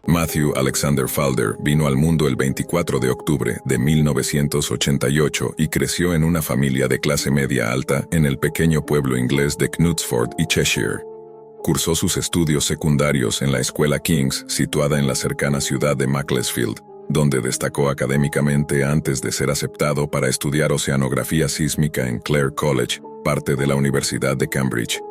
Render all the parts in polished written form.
Matthew Alexander Falder vino al mundo el 24 de octubre de 1988 y creció en una familia de clase media alta en el pequeño pueblo inglés de Knutsford y Cheshire. Cursó sus estudios secundarios en la Escuela King's, situada en la cercana ciudad de Macclesfield, donde destacó académicamente antes de ser aceptado para estudiar oceanografía sísmica en Clare College, parte de la Universidad de Cambridge.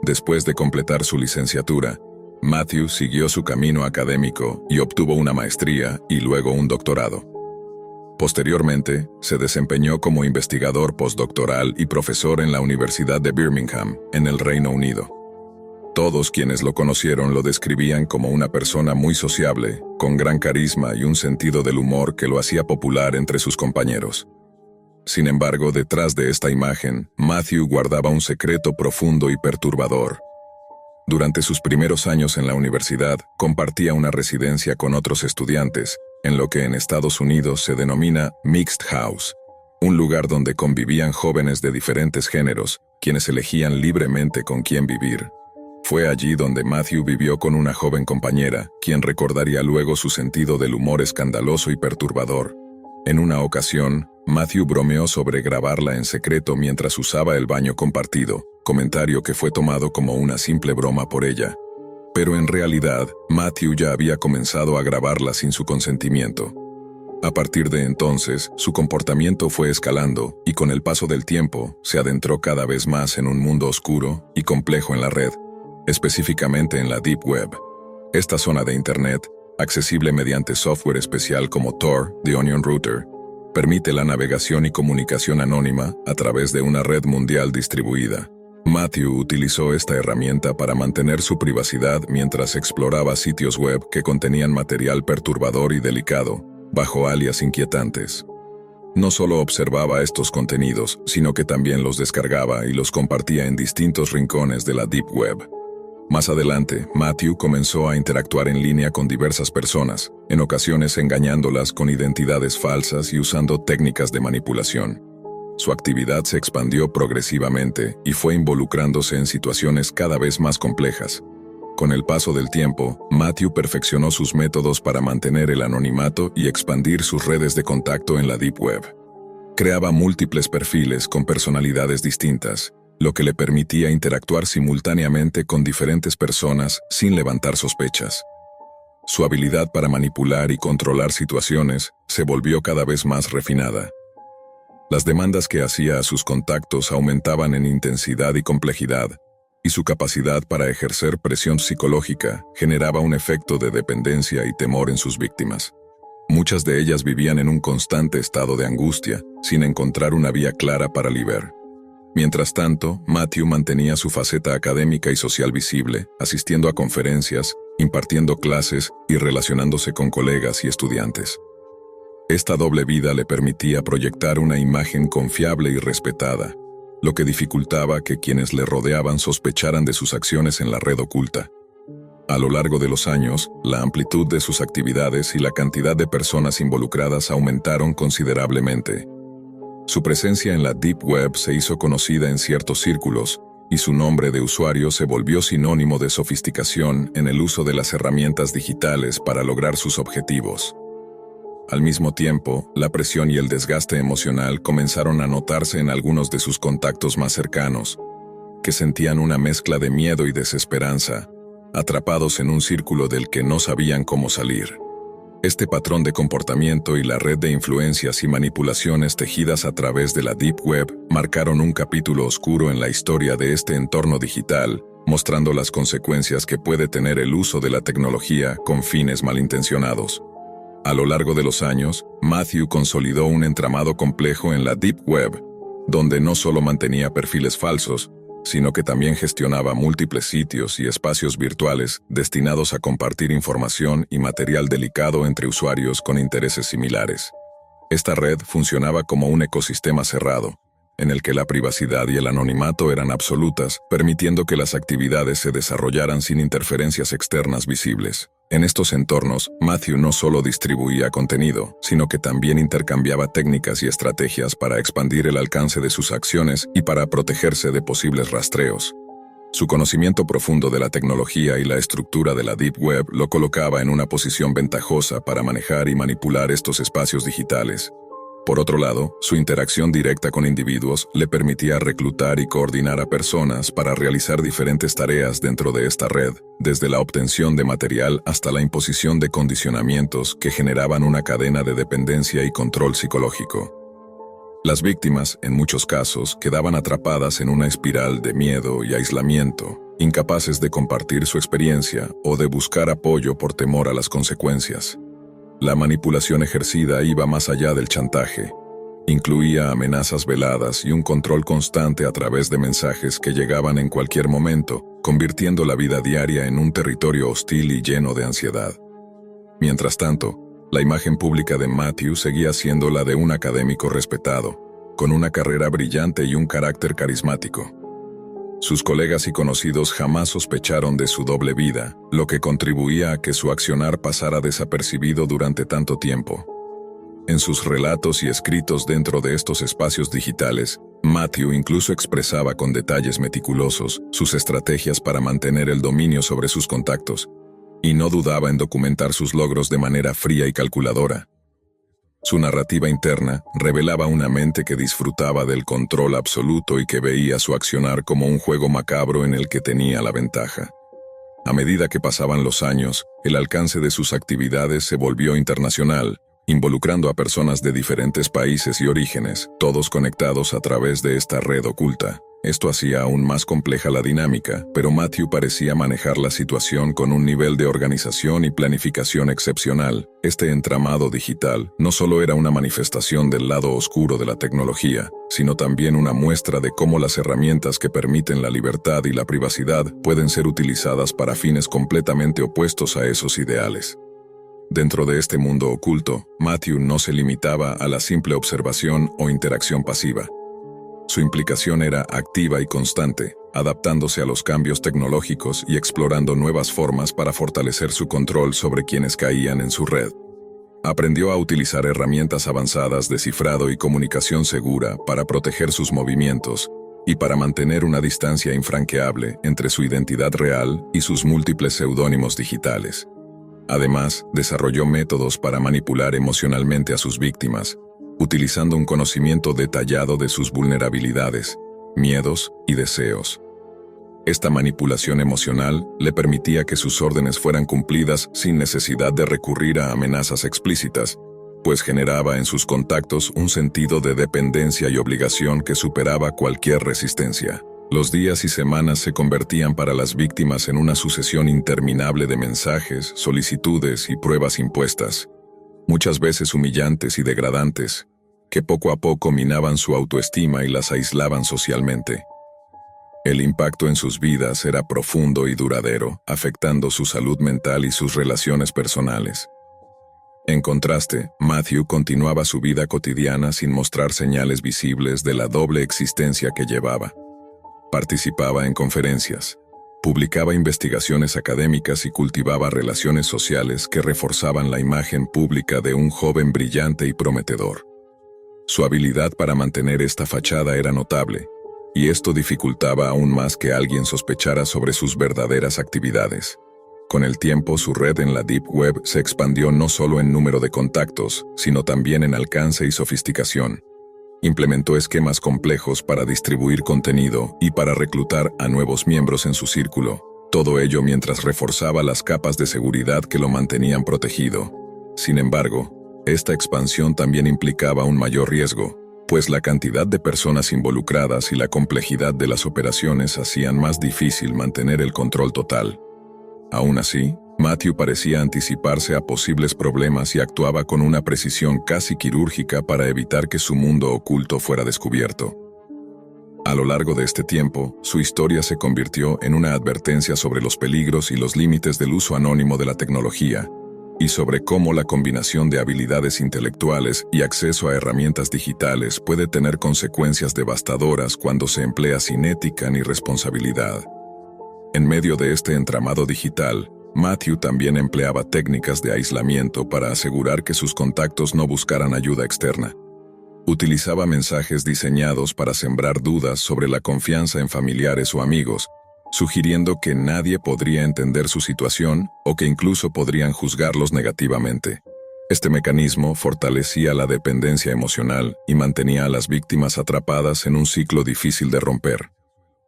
Después de completar su licenciatura, Matthew siguió su camino académico y obtuvo una maestría y luego un doctorado. Posteriormente, se desempeñó como investigador postdoctoral y profesor en la Universidad de Birmingham, en el Reino Unido. Todos quienes lo conocieron lo describían como una persona muy sociable, con gran carisma y un sentido del humor que lo hacía popular entre sus compañeros. Sin embargo, detrás de esta imagen, Matthew guardaba un secreto profundo y perturbador. Durante sus primeros años en la universidad, compartía una residencia con otros estudiantes, en lo que en Estados Unidos se denomina Mixed House, un lugar donde convivían jóvenes de diferentes géneros, quienes elegían libremente con quién vivir. Fue allí donde Matthew vivió con una joven compañera, quien recordaría luego su sentido del humor escandaloso y perturbador. En una ocasión, Matthew bromeó sobre grabarla en secreto mientras usaba el baño compartido, comentario que fue tomado como una simple broma por ella. Pero en realidad, Matthew ya había comenzado a grabarla sin su consentimiento. A partir de entonces, su comportamiento fue escalando y con el paso del tiempo, se adentró cada vez más en un mundo oscuro y complejo en la red, específicamente en la Deep Web. Esta zona de Internet, accesible mediante software especial como Tor, The Onion Router, permite la navegación y comunicación anónima a través de una red mundial distribuida. Matthew utilizó esta herramienta para mantener su privacidad mientras exploraba sitios web que contenían material perturbador y delicado, bajo alias inquietantes. No solo observaba estos contenidos, sino que también los descargaba y los compartía en distintos rincones de la Deep Web. Más adelante, Matthew comenzó a interactuar en línea con diversas personas, en ocasiones engañándolas con identidades falsas y usando técnicas de manipulación. Su actividad se expandió progresivamente y fue involucrándose en situaciones cada vez más complejas. Con el paso del tiempo, Matthew perfeccionó sus métodos para mantener el anonimato y expandir sus redes de contacto en la Deep Web. Creaba múltiples perfiles con personalidades distintas, lo que le permitía interactuar simultáneamente con diferentes personas sin levantar sospechas. Su habilidad para manipular y controlar situaciones se volvió cada vez más refinada. Las demandas que hacía a sus contactos aumentaban en intensidad y complejidad, y su capacidad para ejercer presión psicológica generaba un efecto de dependencia y temor en sus víctimas. Muchas de ellas vivían en un constante estado de angustia, sin encontrar una vía clara para liberar. Mientras tanto, Matthew mantenía su faceta académica y social visible, asistiendo a conferencias, impartiendo clases y relacionándose con colegas y estudiantes. Esta doble vida le permitía proyectar una imagen confiable y respetada, lo que dificultaba que quienes le rodeaban sospecharan de sus acciones en la red oculta. A lo largo de los años, la amplitud de sus actividades y la cantidad de personas involucradas aumentaron considerablemente. Su presencia en la Deep Web se hizo conocida en ciertos círculos, y su nombre de usuario se volvió sinónimo de sofisticación en el uso de las herramientas digitales para lograr sus objetivos. Al mismo tiempo, la presión y el desgaste emocional comenzaron a notarse en algunos de sus contactos más cercanos, que sentían una mezcla de miedo y desesperanza, atrapados en un círculo del que no sabían cómo salir. Este patrón de comportamiento y la red de influencias y manipulaciones tejidas a través de la Deep Web marcaron un capítulo oscuro en la historia de este entorno digital, mostrando las consecuencias que puede tener el uso de la tecnología con fines malintencionados. A lo largo de los años, Matthew consolidó un entramado complejo en la Deep Web, donde no solo mantenía perfiles falsos, sino que también gestionaba múltiples sitios y espacios virtuales destinados a compartir información y material delicado entre usuarios con intereses similares. Esta red funcionaba como un ecosistema cerrado, en el que la privacidad y el anonimato eran absolutas, permitiendo que las actividades se desarrollaran sin interferencias externas visibles. En estos entornos, Matthew no solo distribuía contenido, sino que también intercambiaba técnicas y estrategias para expandir el alcance de sus acciones y para protegerse de posibles rastreos. Su conocimiento profundo de la tecnología y la estructura de la Deep Web lo colocaba en una posición ventajosa para manejar y manipular estos espacios digitales. Por otro lado, su interacción directa con individuos le permitía reclutar y coordinar a personas para realizar diferentes tareas dentro de esta red, desde la obtención de material hasta la imposición de condicionamientos que generaban una cadena de dependencia y control psicológico. Las víctimas, en muchos casos, quedaban atrapadas en una espiral de miedo y aislamiento, incapaces de compartir su experiencia o de buscar apoyo por temor a las consecuencias. La manipulación ejercida iba más allá del chantaje. Incluía amenazas veladas y un control constante a través de mensajes que llegaban en cualquier momento, convirtiendo la vida diaria en un territorio hostil y lleno de ansiedad. Mientras tanto, la imagen pública de Matthew seguía siendo la de un académico respetado, con una carrera brillante y un carácter carismático. Sus colegas y conocidos jamás sospecharon de su doble vida, lo que contribuía a que su accionar pasara desapercibido durante tanto tiempo. En sus relatos y escritos dentro de estos espacios digitales, Matthew incluso expresaba con detalles meticulosos sus estrategias para mantener el dominio sobre sus contactos, y no dudaba en documentar sus logros de manera fría y calculadora. Su narrativa interna revelaba una mente que disfrutaba del control absoluto y que veía su accionar como un juego macabro en el que tenía la ventaja. A medida que pasaban los años, el alcance de sus actividades se volvió internacional, involucrando a personas de diferentes países y orígenes, todos conectados a través de esta red oculta. Esto hacía aún más compleja la dinámica, pero Matthew parecía manejar la situación con un nivel de organización y planificación excepcional. Este entramado digital no solo era una manifestación del lado oscuro de la tecnología, sino también una muestra de cómo las herramientas que permiten la libertad y la privacidad pueden ser utilizadas para fines completamente opuestos a esos ideales. Dentro de este mundo oculto, Matthew no se limitaba a la simple observación o interacción pasiva. Su implicación era activa y constante, adaptándose a los cambios tecnológicos y explorando nuevas formas para fortalecer su control sobre quienes caían en su red. Aprendió a utilizar herramientas avanzadas de cifrado y comunicación segura para proteger sus movimientos y para mantener una distancia infranqueable entre su identidad real y sus múltiples seudónimos digitales. Además, desarrolló métodos para manipular emocionalmente a sus víctimas, utilizando un conocimiento detallado de sus vulnerabilidades, miedos y deseos. Esta manipulación emocional le permitía que sus órdenes fueran cumplidas sin necesidad de recurrir a amenazas explícitas, pues generaba en sus contactos un sentido de dependencia y obligación que superaba cualquier resistencia. Los días y semanas se convertían para las víctimas en una sucesión interminable de mensajes, solicitudes y pruebas impuestas, muchas veces humillantes y degradantes, que poco a poco minaban su autoestima y las aislaban socialmente. El impacto en sus vidas era profundo y duradero, afectando su salud mental y sus relaciones personales. En contraste, Matthew continuaba su vida cotidiana sin mostrar señales visibles de la doble existencia que llevaba. Participaba en conferencias, publicaba investigaciones académicas y cultivaba relaciones sociales que reforzaban la imagen pública de un joven brillante y prometedor. Su habilidad para mantener esta fachada era notable, y esto dificultaba aún más que alguien sospechara sobre sus verdaderas actividades. Con el tiempo, su red en la Deep Web se expandió no solo en número de contactos, sino también en alcance y sofisticación. Implementó esquemas complejos para distribuir contenido y para reclutar a nuevos miembros en su círculo, todo ello mientras reforzaba las capas de seguridad que lo mantenían protegido. Sin embargo, esta expansión también implicaba un mayor riesgo, pues la cantidad de personas involucradas y la complejidad de las operaciones hacían más difícil mantener el control total. Aún así, Matthew parecía anticiparse a posibles problemas y actuaba con una precisión casi quirúrgica para evitar que su mundo oculto fuera descubierto. A lo largo de este tiempo, su historia se convirtió en una advertencia sobre los peligros y los límites del uso anónimo de la tecnología, y sobre cómo la combinación de habilidades intelectuales y acceso a herramientas digitales puede tener consecuencias devastadoras cuando se emplea sin ética ni responsabilidad. En medio de este entramado digital, Matthew también empleaba técnicas de aislamiento para asegurar que sus contactos no buscaran ayuda externa. Utilizaba mensajes diseñados para sembrar dudas sobre la confianza en familiares o amigos, sugiriendo que nadie podría entender su situación o que incluso podrían juzgarlos negativamente. Este mecanismo fortalecía la dependencia emocional y mantenía a las víctimas atrapadas en un ciclo difícil de romper.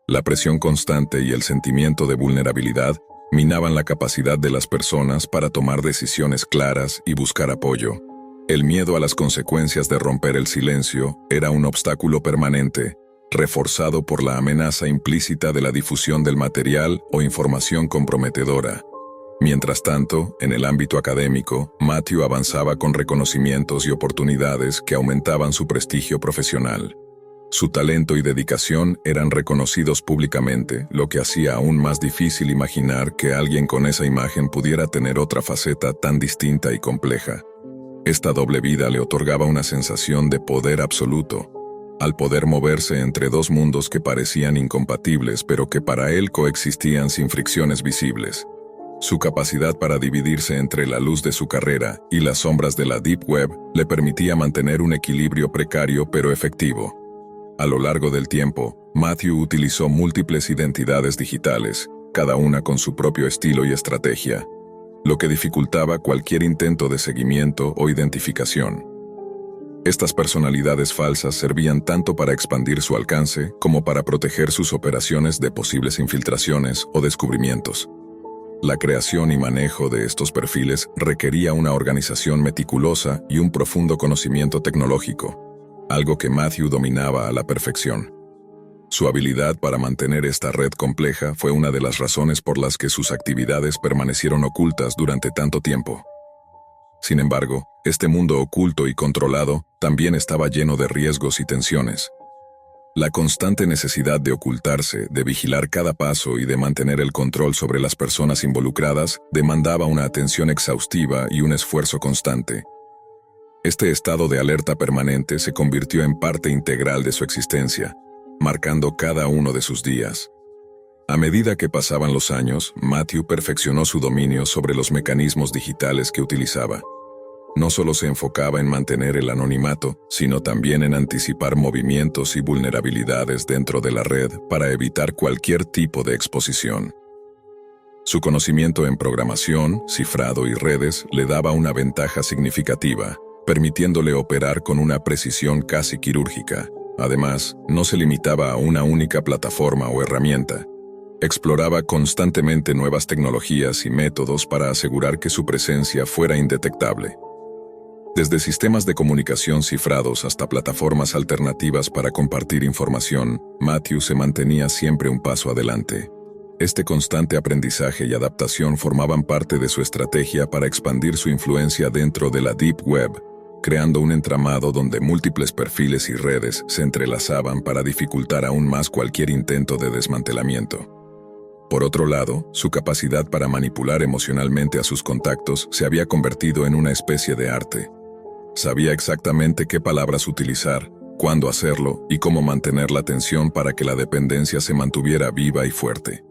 La presión constante y el sentimiento de vulnerabilidad minaban la capacidad de las personas para tomar decisiones claras y buscar apoyo. El miedo a las consecuencias de romper el silencio era un obstáculo permanente, reforzado por la amenaza implícita de la difusión del material o información comprometedora. Mientras tanto, en el ámbito académico, Matthew avanzaba con reconocimientos y oportunidades que aumentaban su prestigio profesional. Su talento y dedicación eran reconocidos públicamente, lo que hacía aún más difícil imaginar que alguien con esa imagen pudiera tener otra faceta tan distinta y compleja. Esta doble vida le otorgaba una sensación de poder absoluto, al poder moverse entre dos mundos que parecían incompatibles pero que para él coexistían sin fricciones visibles. Su capacidad para dividirse entre la luz de su carrera y las sombras de la Deep Web le permitía mantener un equilibrio precario pero efectivo. A lo largo del tiempo, Matthew utilizó múltiples identidades digitales, cada una con su propio estilo y estrategia, lo que dificultaba cualquier intento de seguimiento o identificación. Estas personalidades falsas servían tanto para expandir su alcance como para proteger sus operaciones de posibles infiltraciones o descubrimientos. La creación y manejo de estos perfiles requería una organización meticulosa y un profundo conocimiento tecnológico, algo que Matthew dominaba a la perfección. Su habilidad para mantener esta red compleja fue una de las razones por las que sus actividades permanecieron ocultas durante tanto tiempo. Sin embargo, este mundo oculto y controlado también estaba lleno de riesgos y tensiones. La constante necesidad de ocultarse, de vigilar cada paso y de mantener el control sobre las personas involucradas demandaba una atención exhaustiva y un esfuerzo constante. Este estado de alerta permanente se convirtió en parte integral de su existencia, marcando cada uno de sus días. A medida que pasaban los años, Matthew perfeccionó su dominio sobre los mecanismos digitales que utilizaba. No solo se enfocaba en mantener el anonimato, sino también en anticipar movimientos y vulnerabilidades dentro de la red para evitar cualquier tipo de exposición. Su conocimiento en programación, cifrado y redes le daba una ventaja significativa, permitiéndole operar con una precisión casi quirúrgica. Además, no se limitaba a una única plataforma o herramienta. Exploraba constantemente nuevas tecnologías y métodos para asegurar que su presencia fuera indetectable. Desde sistemas de comunicación cifrados hasta plataformas alternativas para compartir información, Matthew se mantenía siempre un paso adelante. Este constante aprendizaje y adaptación formaban parte de su estrategia para expandir su influencia dentro de la Deep Web, creando un entramado donde múltiples perfiles y redes se entrelazaban para dificultar aún más cualquier intento de desmantelamiento. Por otro lado, su capacidad para manipular emocionalmente a sus contactos se había convertido en una especie de arte. Sabía exactamente qué palabras utilizar, cuándo hacerlo y cómo mantener la tensión para que la dependencia se mantuviera viva y fuerte.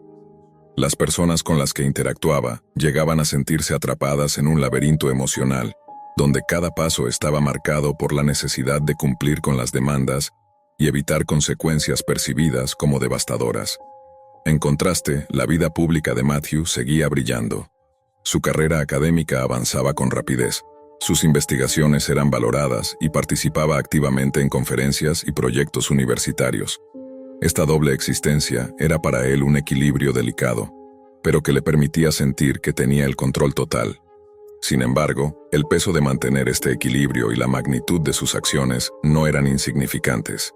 Las personas con las que interactuaba llegaban a sentirse atrapadas en un laberinto emocional, donde cada paso estaba marcado por la necesidad de cumplir con las demandas y evitar consecuencias percibidas como devastadoras. En contraste, la vida pública de Matthew seguía brillando. Su carrera académica avanzaba con rapidez. Sus investigaciones eran valoradas y participaba activamente en conferencias y proyectos universitarios. Esta doble existencia era para él un equilibrio delicado, pero que le permitía sentir que tenía el control total. Sin embargo, el peso de mantener este equilibrio y la magnitud de sus acciones no eran insignificantes.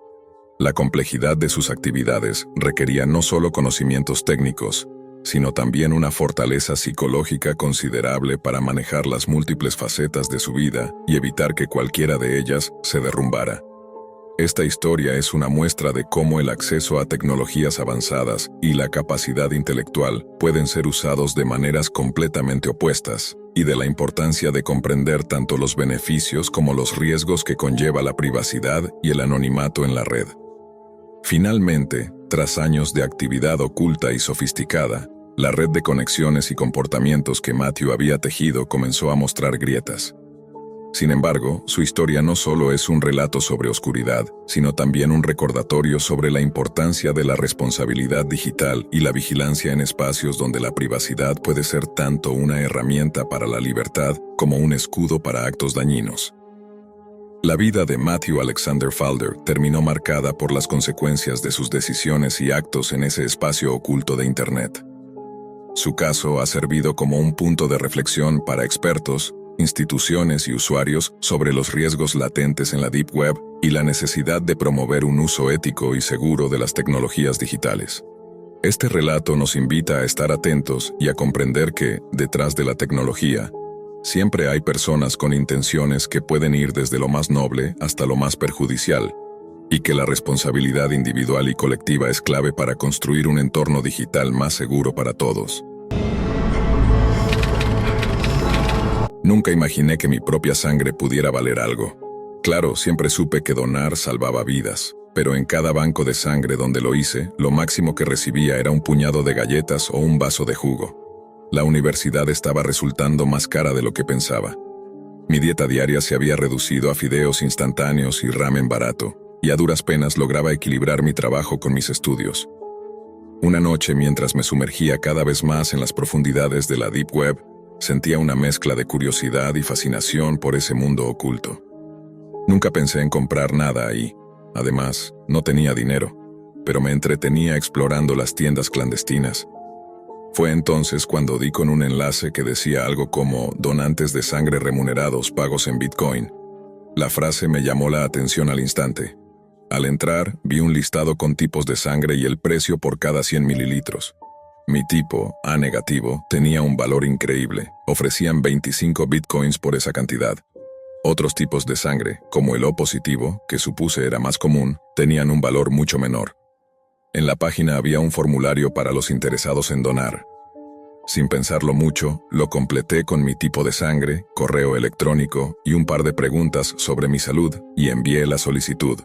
La complejidad de sus actividades requería no solo conocimientos técnicos, sino también una fortaleza psicológica considerable para manejar las múltiples facetas de su vida y evitar que cualquiera de ellas se derrumbara. Esta historia es una muestra de cómo el acceso a tecnologías avanzadas y la capacidad intelectual pueden ser usados de maneras completamente opuestas, y de la importancia de comprender tanto los beneficios como los riesgos que conlleva la privacidad y el anonimato en la red. Finalmente, tras años de actividad oculta y sofisticada, la red de conexiones y comportamientos que Matthew había tejido comenzó a mostrar grietas. Sin embargo, su historia no solo es un relato sobre oscuridad, sino también un recordatorio sobre la importancia de la responsabilidad digital y la vigilancia en espacios donde la privacidad puede ser tanto una herramienta para la libertad como un escudo para actos dañinos. La vida de Matthew Alexander Falder terminó marcada por las consecuencias de sus decisiones y actos en ese espacio oculto de Internet. Su caso ha servido como un punto de reflexión para expertos, instituciones y usuarios sobre los riesgos latentes en la Deep Web y la necesidad de promover un uso ético y seguro de las tecnologías digitales. Este relato nos invita a estar atentos y a comprender que, detrás de la tecnología, siempre hay personas con intenciones que pueden ir desde lo más noble hasta lo más perjudicial, y que la responsabilidad individual y colectiva es clave para construir un entorno digital más seguro para todos. Nunca imaginé que mi propia sangre pudiera valer algo. Claro, siempre supe que donar salvaba vidas, pero en cada banco de sangre donde lo hice, lo máximo que recibía era un puñado de galletas o un vaso de jugo. La universidad estaba resultando más cara de lo que pensaba. Mi dieta diaria se había reducido a fideos instantáneos y ramen barato, y a duras penas lograba equilibrar mi trabajo con mis estudios. Una noche, mientras me sumergía cada vez más en las profundidades de la Deep Web, sentía una mezcla de curiosidad y fascinación por ese mundo oculto. Nunca pensé en comprar nada ahí. Además, no tenía dinero, pero me entretenía explorando las tiendas clandestinas. Fue entonces cuando di con un enlace que decía algo como donantes de sangre remunerados pagos en Bitcoin. La frase me llamó la atención al instante. Al entrar, vi un listado con tipos de sangre y el precio por cada 100 mililitros. Mi tipo, A negativo, tenía un valor increíble. Ofrecían 25 bitcoins por esa cantidad. Otros tipos de sangre, como el O positivo, que supuse era más común, tenían un valor mucho menor. En la página había un formulario para los interesados en donar. Sin pensarlo mucho, lo completé con mi tipo de sangre, correo electrónico y un par de preguntas sobre mi salud y envié la solicitud.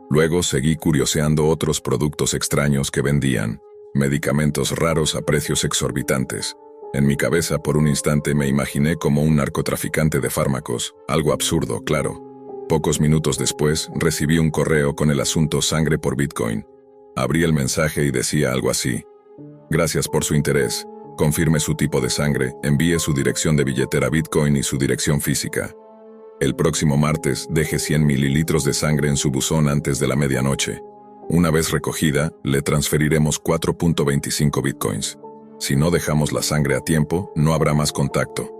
Luego seguí curioseando otros productos extraños que vendían. Medicamentos raros a precios exorbitantes. En mi cabeza por un instante me imaginé como un narcotraficante de fármacos, algo absurdo, claro. Pocos minutos después recibí un correo con el asunto sangre por Bitcoin. Abrí el mensaje y decía algo así: gracias por su interés, confirme su tipo de sangre, envíe su dirección de billetera Bitcoin y su dirección física. El próximo martes deje 100 mililitros de sangre en su buzón antes de la medianoche. Una vez recogida, le transferiremos 4.25 bitcoins. Si no dejamos la sangre a tiempo, no habrá más contacto.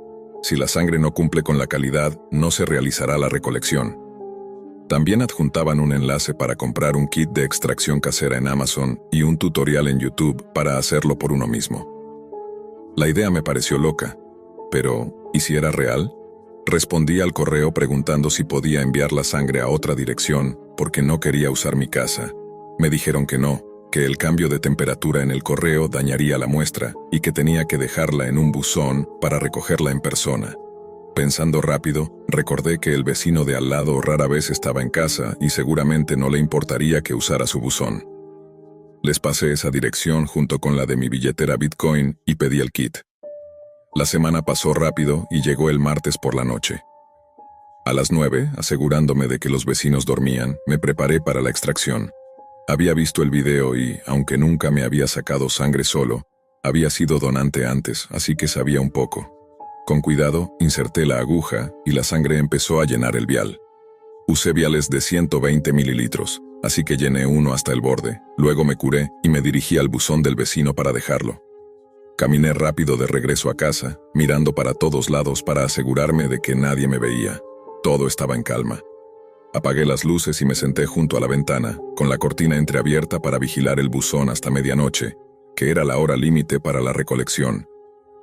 Si la sangre no cumple con la calidad, no se realizará la recolección. También adjuntaban un enlace para comprar un kit de extracción casera en Amazon y un tutorial en YouTube para hacerlo por uno mismo. La idea me pareció loca, pero ¿y si era real? Respondí al correo preguntando si podía enviar la sangre a otra dirección, porque no quería usar mi casa. Me dijeron que no, que el cambio de temperatura en el correo dañaría la muestra y que tenía que dejarla en un buzón para recogerla en persona. Pensando rápido, recordé que el vecino de al lado rara vez estaba en casa y seguramente no le importaría que usara su buzón. Les pasé esa dirección junto con la de mi billetera Bitcoin y pedí el kit. La semana pasó rápido y llegó el martes por la noche. A las 9, asegurándome de que los vecinos dormían, me preparé para la extracción. Había visto el video y, aunque nunca me había sacado sangre solo, había sido donante antes, así que sabía un poco. Con cuidado, inserté la aguja y la sangre empezó a llenar el vial. Usé viales de 120 mililitros, así que llené uno hasta el borde. Luego me curé y me dirigí al buzón del vecino para dejarlo. Caminé rápido de regreso a casa, mirando para todos lados para asegurarme de que nadie me veía. Todo estaba en calma. Apagué las luces y me senté junto a la ventana, con la cortina entreabierta para vigilar el buzón hasta medianoche, que era la hora límite para la recolección.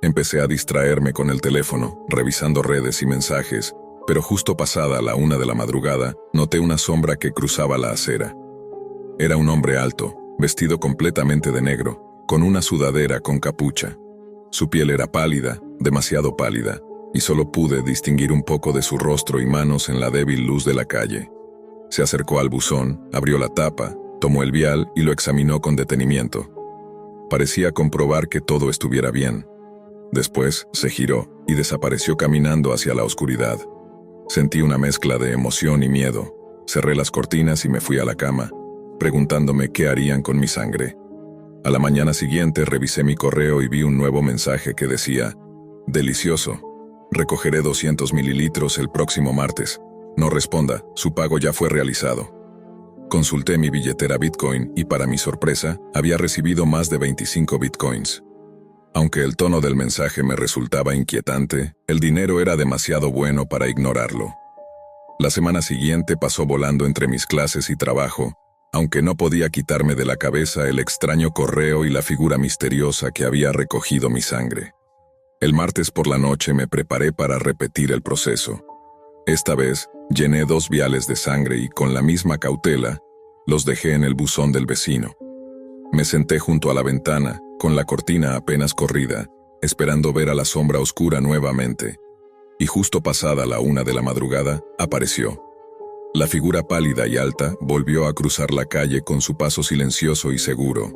Empecé a distraerme con el teléfono, revisando redes y mensajes, pero justo pasada la 1 de la madrugada, noté una sombra que cruzaba la acera. Era un hombre alto, vestido completamente de negro, con una sudadera con capucha. Su piel era pálida, demasiado pálida, y solo pude distinguir un poco de su rostro y manos en la débil luz de la calle. Se acercó al buzón, abrió la tapa, tomó el vial y lo examinó con detenimiento. Parecía comprobar que todo estuviera bien. Después se giró y desapareció caminando hacia la oscuridad. Sentí una mezcla de emoción y miedo. Cerré las cortinas y me fui a la cama, preguntándome qué harían con mi sangre. A la mañana siguiente revisé mi correo y vi un nuevo mensaje que decía: delicioso. Recogeré 200 mililitros el próximo martes. No responda, su pago ya fue realizado. Consulté mi billetera Bitcoin y, para mi sorpresa, había recibido más de 25 Bitcoins. Aunque el tono del mensaje me resultaba inquietante, el dinero era demasiado bueno para ignorarlo. La semana siguiente pasó volando entre mis clases y trabajo, aunque no podía quitarme de la cabeza el extraño correo y la figura misteriosa que había recogido mi sangre. El martes por la noche me preparé para repetir el proceso. Esta vez, llené 2 viales de sangre y, con la misma cautela, los dejé en el buzón del vecino. Me senté junto a la ventana, con la cortina apenas corrida, esperando ver a la sombra oscura nuevamente. Y justo pasada la 1 de la madrugada, apareció. La figura pálida y alta volvió a cruzar la calle con su paso silencioso y seguro.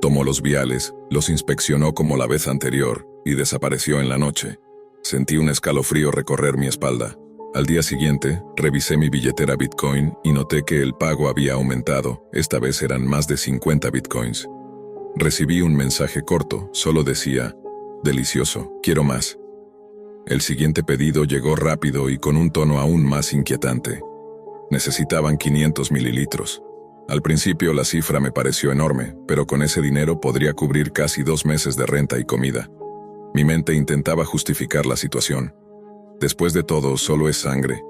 Tomó los viales, los inspeccionó como la vez anterior, y desapareció en la noche. Sentí un escalofrío recorrer mi espalda. Al día siguiente, revisé mi billetera Bitcoin y noté que el pago había aumentado. Esta vez eran más de 50 Bitcoins. Recibí un mensaje corto, solo decía: delicioso, quiero más. El siguiente pedido llegó rápido y con un tono aún más inquietante. Necesitaban 500 mililitros. Al principio la cifra me pareció enorme, pero con ese dinero podría cubrir casi 2 meses de renta y comida. Mi mente intentaba justificar la situación. Después de todo, solo es sangre.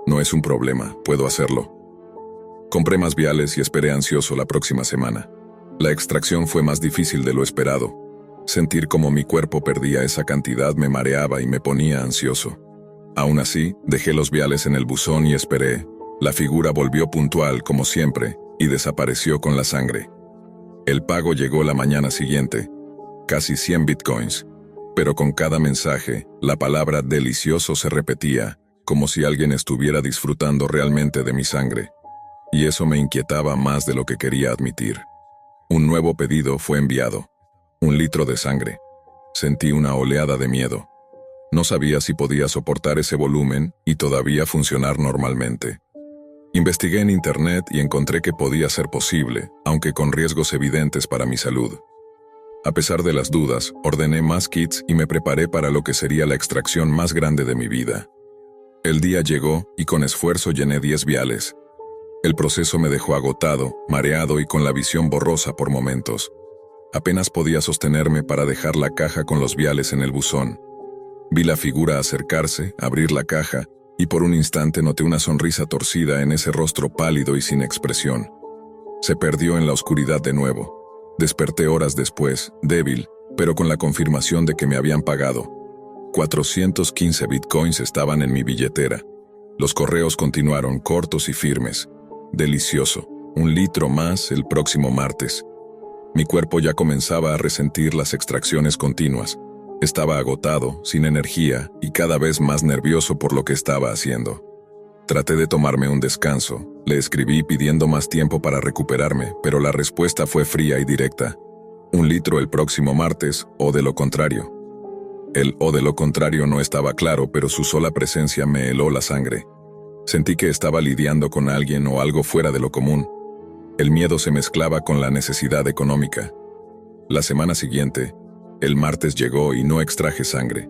No es un problema, puedo hacerlo. Compré más viales y esperé ansioso la próxima semana. La extracción fue más difícil de lo esperado. Sentir como mi cuerpo perdía esa cantidad me mareaba y me ponía ansioso. Aún así, dejé los viales en el buzón y esperé. La figura volvió puntual, como siempre, y desapareció con la sangre. El pago llegó la mañana siguiente. Casi 100 bitcoins. Pero con cada mensaje, la palabra delicioso se repetía, como si alguien estuviera disfrutando realmente de mi sangre. Y eso me inquietaba más de lo que quería admitir. Un nuevo pedido fue enviado. 1 litro de sangre. Sentí una oleada de miedo. No sabía si podía soportar ese volumen y todavía funcionar normalmente. Investigué en internet y encontré que podía ser posible, aunque con riesgos evidentes para mi salud. A pesar de las dudas, ordené más kits y me preparé para lo que sería la extracción más grande de mi vida. El día llegó y con esfuerzo llené 10 viales. El proceso me dejó agotado, mareado y con la visión borrosa por momentos. Apenas podía sostenerme para dejar la caja con los viales en el buzón. Vi la figura acercarse, abrir la caja, y por un instante noté una sonrisa torcida en ese rostro pálido y sin expresión. Se perdió en la oscuridad de nuevo. Desperté horas después, débil, pero con la confirmación de que me habían pagado. 415 bitcoins estaban en mi billetera. Los correos continuaron cortos y firmes. Delicioso, 1 litro más el próximo martes. Mi cuerpo ya comenzaba a resentir las extracciones continuas. Estaba agotado, sin energía y cada vez más nervioso por lo que estaba haciendo. Traté de tomarme un descanso. Le escribí pidiendo más tiempo para recuperarme, pero la respuesta fue fría y directa. 1 litro el próximo martes, o de lo contrario. El o de lo contrario no estaba claro, pero su sola presencia me heló la sangre. Sentí que estaba lidiando con alguien o algo fuera de lo común. El miedo se mezclaba con la necesidad económica. La semana siguiente, el martes llegó y no extraje sangre.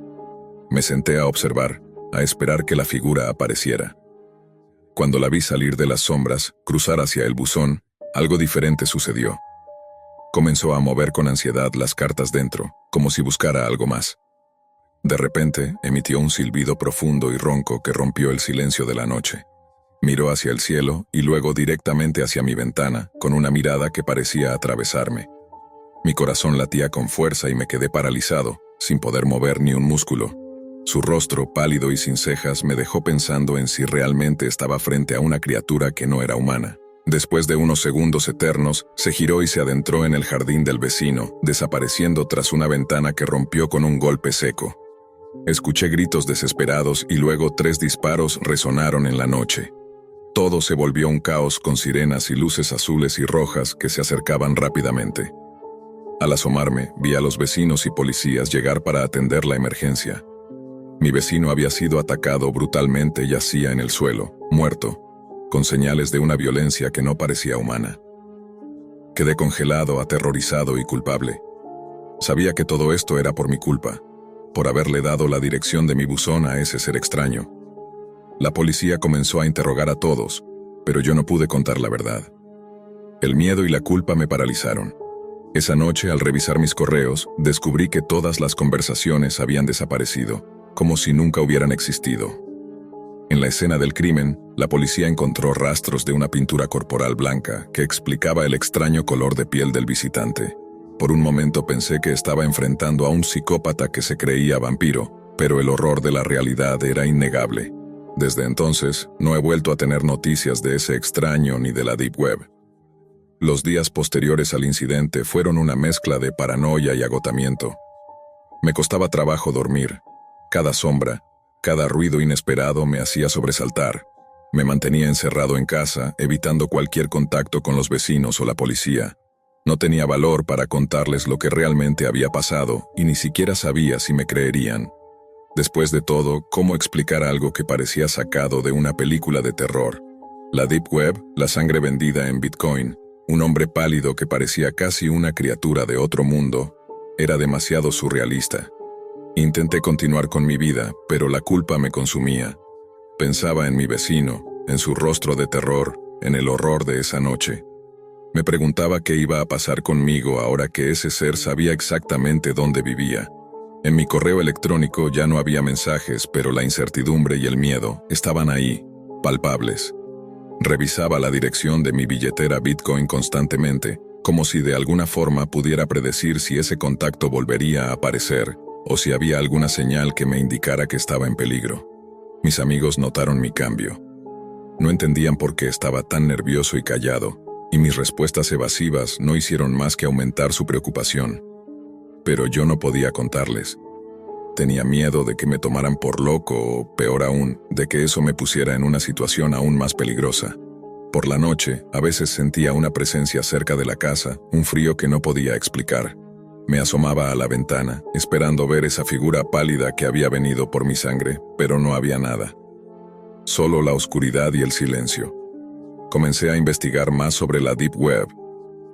Me senté a observar, a esperar que la figura apareciera. Cuando la vi salir de las sombras, cruzar hacia el buzón, algo diferente sucedió. Comenzó a mover con ansiedad las cartas dentro, como si buscara algo más. De repente, emitió un silbido profundo y ronco que rompió el silencio de la noche. Miró hacia el cielo y luego directamente hacia mi ventana, con una mirada que parecía atravesarme. Mi corazón latía con fuerza y me quedé paralizado, sin poder mover ni un músculo. Su rostro, pálido y sin cejas, me dejó pensando en si realmente estaba frente a una criatura que no era humana. Después de unos segundos eternos, se giró y se adentró en el jardín del vecino, desapareciendo tras una ventana que rompió con un golpe seco. Escuché gritos desesperados y luego 3 disparos resonaron en la noche. Todo se volvió un caos con sirenas y luces azules y rojas que se acercaban rápidamente. Al asomarme, vi a los vecinos y policías llegar para atender la emergencia. Mi vecino había sido atacado brutalmente y yacía en el suelo, muerto, con señales de una violencia que no parecía humana. Quedé congelado, aterrorizado y culpable. Sabía que todo esto era por mi culpa, por haberle dado la dirección de mi buzón a ese ser extraño. La policía comenzó a interrogar a todos, pero yo no pude contar la verdad. El miedo y la culpa me paralizaron. Esa noche, al revisar mis correos, descubrí que todas las conversaciones habían desaparecido, como si nunca hubieran existido. En la escena del crimen, la policía encontró rastros de una pintura corporal blanca que explicaba el extraño color de piel del visitante. Por un momento pensé que estaba enfrentando a un psicópata que se creía vampiro, pero el horror de la realidad era innegable. Desde entonces, no he vuelto a tener noticias de ese extraño ni de la Deep Web. Los días posteriores al incidente fueron una mezcla de paranoia y agotamiento. Me costaba trabajo dormir. Cada sombra, cada ruido inesperado me hacía sobresaltar. Me mantenía encerrado en casa, evitando cualquier contacto con los vecinos o la policía. No tenía valor para contarles lo que realmente había pasado y ni siquiera sabía si me creerían. Después de todo, ¿cómo explicar algo que parecía sacado de una película de terror? La Deep Web, la sangre vendida en Bitcoin, un hombre pálido que parecía casi una criatura de otro mundo, era demasiado surrealista. Intenté continuar con mi vida, pero la culpa me consumía. Pensaba en mi vecino, en su rostro de terror, en el horror de esa noche. Me preguntaba qué iba a pasar conmigo ahora que ese ser sabía exactamente dónde vivía. En mi correo electrónico ya no había mensajes, pero la incertidumbre y el miedo estaban ahí, palpables. Revisaba la dirección de mi billetera Bitcoin constantemente, como si de alguna forma pudiera predecir si ese contacto volvería a aparecer, o si había alguna señal que me indicara que estaba en peligro. Mis amigos notaron mi cambio. No entendían por qué estaba tan nervioso y callado, y mis respuestas evasivas no hicieron más que aumentar su preocupación. Pero yo no podía contarles. Tenía miedo de que me tomaran por loco o, peor aún, de que eso me pusiera en una situación aún más peligrosa. Por la noche, a veces sentía una presencia cerca de la casa, un frío que no podía explicar. Me asomaba a la ventana, esperando ver esa figura pálida que había venido por mi sangre, pero no había nada. Solo la oscuridad y el silencio. Comencé a investigar más sobre la Deep Web,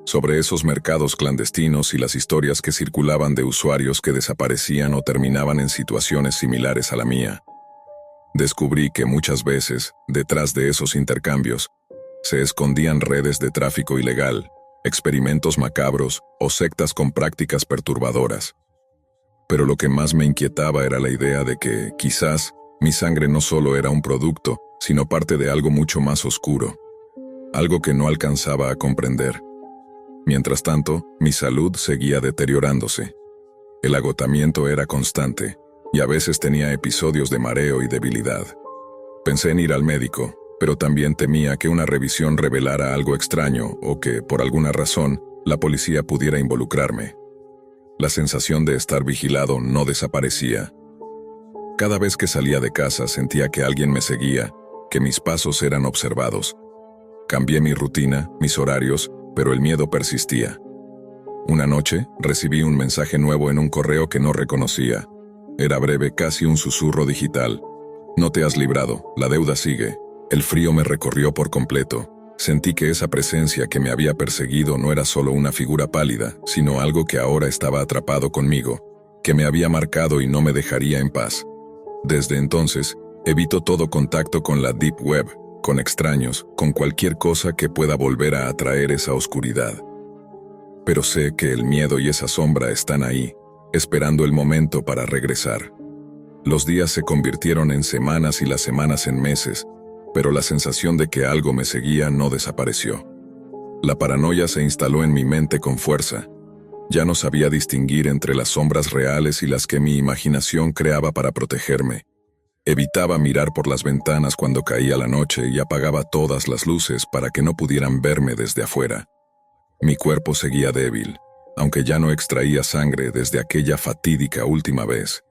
sobre esos mercados clandestinos y las historias que circulaban de usuarios que desaparecían o terminaban en situaciones similares a la mía. Descubrí que muchas veces, detrás de esos intercambios, se escondían redes de tráfico ilegal, experimentos macabros o sectas con prácticas perturbadoras. Pero lo que más me inquietaba era la idea de que, quizás, mi sangre no solo era un producto, sino parte de algo mucho más oscuro. Algo que no alcanzaba a comprender. Mientras tanto, mi salud seguía deteriorándose. El agotamiento era constante, y a veces tenía episodios de mareo y debilidad. Pensé en ir al médico, pero también temía que una revisión revelara algo extraño o que, por alguna razón, la policía pudiera involucrarme. La sensación de estar vigilado no desaparecía. Cada vez que salía de casa sentía que alguien me seguía, que mis pasos eran observados. Cambié mi rutina, mis horarios, pero el miedo persistía. Una noche, recibí un mensaje nuevo en un correo que no reconocía. Era breve, casi un susurro digital. No te has librado, la deuda sigue. El frío me recorrió por completo. Sentí que esa presencia que me había perseguido no era solo una figura pálida, sino algo que ahora estaba atrapado conmigo, que me había marcado y no me dejaría en paz. Desde entonces, evito todo contacto con la Deep Web, con extraños, con cualquier cosa que pueda volver a atraer esa oscuridad. Pero sé que el miedo y esa sombra están ahí, esperando el momento para regresar. Los días se convirtieron en semanas y las semanas en meses, pero la sensación de que algo me seguía no desapareció. La paranoia se instaló en mi mente con fuerza. Ya no sabía distinguir entre las sombras reales y las que mi imaginación creaba para protegerme. Evitaba mirar por las ventanas cuando caía la noche y apagaba todas las luces para que no pudieran verme desde afuera. Mi cuerpo seguía débil, aunque ya no extraía sangre desde aquella fatídica última vez.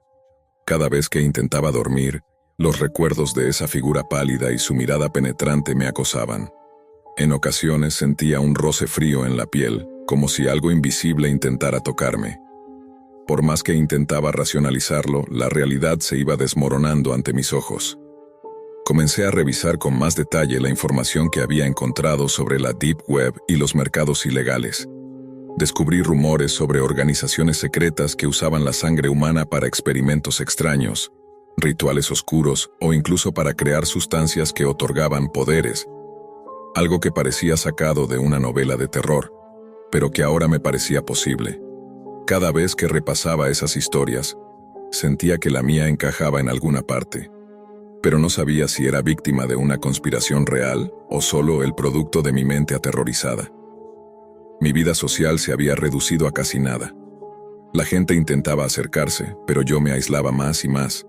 Cada vez que intentaba dormir, los recuerdos de esa figura pálida y su mirada penetrante me acosaban. En ocasiones sentía un roce frío en la piel, como si algo invisible intentara tocarme. Por más que intentaba racionalizarlo, la realidad se iba desmoronando ante mis ojos. Comencé a revisar con más detalle la información que había encontrado sobre la Deep Web y los mercados ilegales. Descubrí rumores sobre organizaciones secretas que usaban la sangre humana para experimentos extraños, rituales oscuros o incluso para crear sustancias que otorgaban poderes, algo que parecía sacado de una novela de terror, pero que ahora me parecía posible. Cada vez que repasaba esas historias, sentía que la mía encajaba en alguna parte, pero no sabía si era víctima de una conspiración real o solo el producto de mi mente aterrorizada. Mi vida social se había reducido a casi nada. La gente intentaba acercarse, pero yo me aislaba más y más.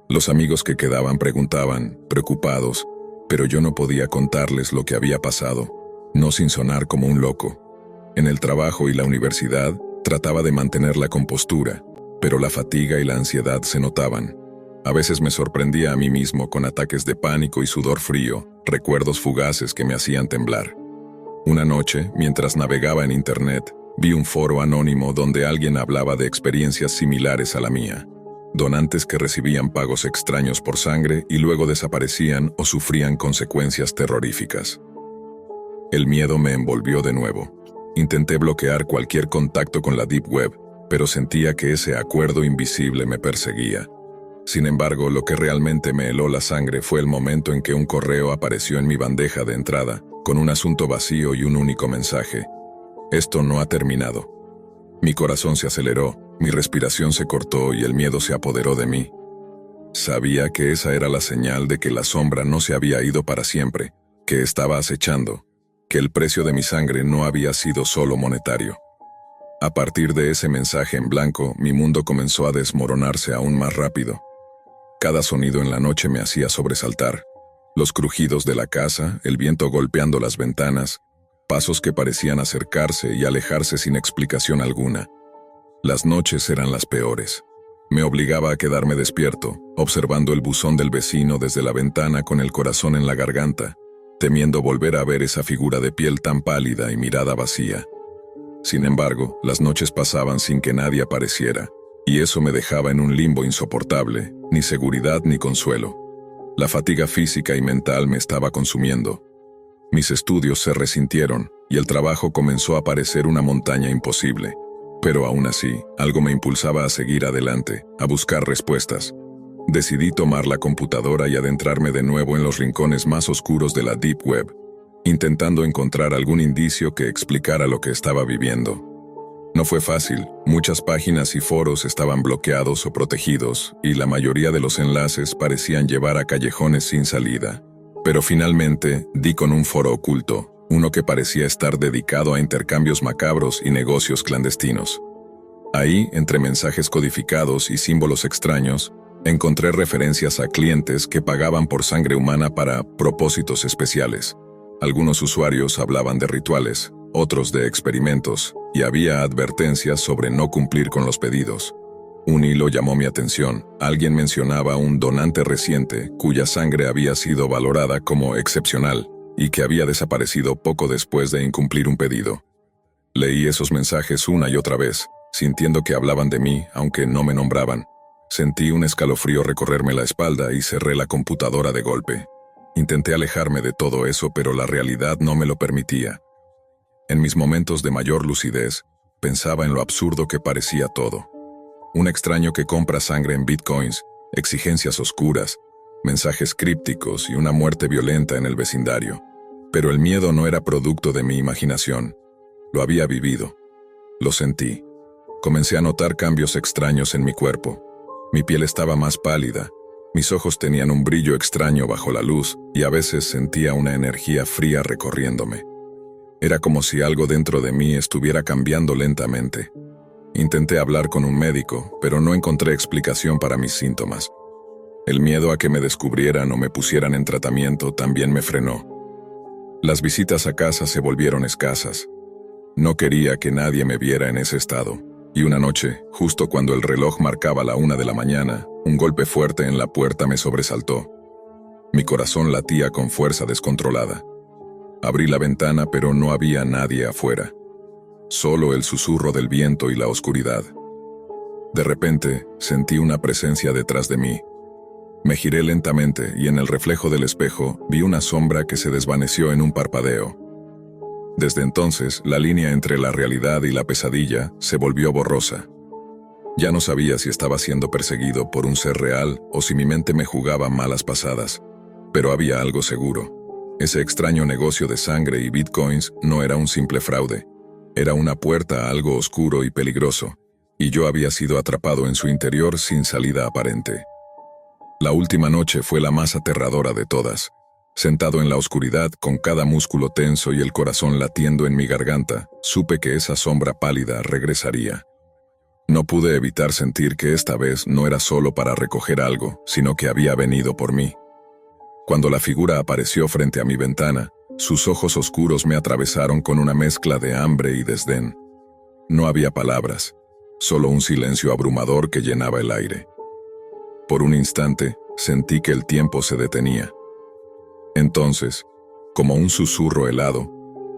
Los amigos que quedaban preguntaban, preocupados, pero yo no podía contarles lo que había pasado, no sin sonar como un loco. En el trabajo y la universidad, trataba de mantener la compostura, pero la fatiga y la ansiedad se notaban. A veces me sorprendía a mí mismo con ataques de pánico y sudor frío, recuerdos fugaces que me hacían temblar. Una noche, mientras navegaba en internet, vi un foro anónimo donde alguien hablaba de experiencias similares a la mía. Donantes que recibían pagos extraños por sangre y luego desaparecían o sufrían consecuencias terroríficas. El miedo me envolvió de nuevo. Intenté bloquear cualquier contacto con la Deep Web, pero sentía que ese acuerdo invisible me perseguía. Sin embargo, lo que realmente me heló la sangre fue el momento en que un correo apareció en mi bandeja de entrada, con un asunto vacío y un único mensaje. Esto no ha terminado. Mi corazón se aceleró, mi respiración se cortó y el miedo se apoderó de mí. Sabía que esa era la señal de que la sombra no se había ido para siempre, que estaba acechando, que el precio de mi sangre no había sido solo monetario. A partir de ese mensaje en blanco, mi mundo comenzó a desmoronarse aún más rápido. Cada sonido en la noche me hacía sobresaltar. Los crujidos de la casa, el viento golpeando las ventanas, pasos que parecían acercarse y alejarse sin explicación alguna. Las noches eran las peores. Me obligaba a quedarme despierto, observando el buzón del vecino desde la ventana con el corazón en la garganta, temiendo volver a ver esa figura de piel tan pálida y mirada vacía. Sin embargo, las noches pasaban sin que nadie apareciera, y eso me dejaba en un limbo insoportable, ni seguridad ni consuelo. La fatiga física y mental me estaba consumiendo. Mis estudios se resintieron, y el trabajo comenzó a parecer una montaña imposible. Pero aún así, algo me impulsaba a seguir adelante, a buscar respuestas. Decidí tomar la computadora y adentrarme de nuevo en los rincones más oscuros de la Deep Web, intentando encontrar algún indicio que explicara lo que estaba viviendo. No fue fácil, muchas páginas y foros estaban bloqueados o protegidos, y la mayoría de los enlaces parecían llevar a callejones sin salida. Pero finalmente, di con un foro oculto, uno que parecía estar dedicado a intercambios macabros y negocios clandestinos. Ahí, entre mensajes codificados y símbolos extraños, encontré referencias a clientes que pagaban por sangre humana para propósitos especiales. Algunos usuarios hablaban de rituales, otros de experimentos, y había advertencias sobre no cumplir con los pedidos. Un hilo llamó mi atención. Alguien mencionaba a un donante reciente cuya sangre había sido valorada como excepcional y que había desaparecido poco después de incumplir un pedido. Leí esos mensajes una y otra vez, sintiendo que hablaban de mí, aunque no me nombraban. Sentí un escalofrío recorrerme la espalda y cerré la computadora de golpe. Intenté alejarme de todo eso, pero la realidad no me lo permitía. En mis momentos de mayor lucidez, pensaba en lo absurdo que parecía todo. Un extraño que compra sangre en bitcoins, exigencias oscuras, mensajes crípticos y una muerte violenta en el vecindario. Pero el miedo no era producto de mi imaginación. Lo había vivido. Lo sentí. Comencé a notar cambios extraños en mi cuerpo. Mi piel estaba más pálida. Mis ojos tenían un brillo extraño bajo la luz y a veces sentía una energía fría recorriéndome. Era como si algo dentro de mí estuviera cambiando lentamente. Intenté hablar con un médico, pero no encontré explicación para mis síntomas. El miedo a que me descubrieran o me pusieran en tratamiento también me frenó. Las visitas a casa se volvieron escasas. No quería que nadie me viera en ese estado. Y una noche, justo cuando el reloj marcaba la 1 de la mañana, un golpe fuerte en la puerta me sobresaltó. Mi corazón latía con fuerza descontrolada. Abrí la ventana, pero no había nadie afuera. Solo el susurro del viento y la oscuridad. De repente, sentí una presencia detrás de mí. Me giré lentamente y en el reflejo del espejo vi una sombra que se desvaneció en un parpadeo. Desde entonces, la línea entre la realidad y la pesadilla se volvió borrosa. Ya no sabía si estaba siendo perseguido por un ser real o si mi mente me jugaba malas pasadas, pero había algo seguro. Ese extraño negocio de sangre y bitcoins no era un simple fraude. Era una puerta a algo oscuro y peligroso, y yo había sido atrapado en su interior sin salida aparente. La última noche fue la más aterradora de todas. Sentado en la oscuridad, con cada músculo tenso y el corazón latiendo en mi garganta, supe que esa sombra pálida regresaría. No pude evitar sentir que esta vez no era solo para recoger algo, sino que había venido por mí. Cuando la figura apareció frente a mi ventana, sus ojos oscuros me atravesaron con una mezcla de hambre y desdén. No había palabras, solo un silencio abrumador que llenaba el aire. Por un instante, sentí que el tiempo se detenía. Entonces, como un susurro helado,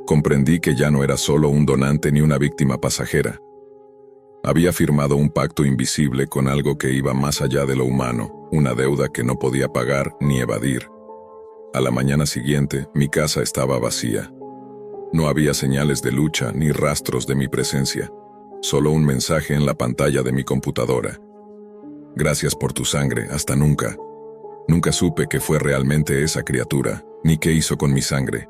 comprendí que ya no era solo un donante ni una víctima pasajera. Había firmado un pacto invisible con algo que iba más allá de lo humano, una deuda que no podía pagar ni evadir. A la mañana siguiente, mi casa estaba vacía. No había señales de lucha ni rastros de mi presencia, solo un mensaje en la pantalla de mi computadora. Gracias por tu sangre, hasta nunca. Nunca supe qué fue realmente esa criatura, ni qué hizo con mi sangre.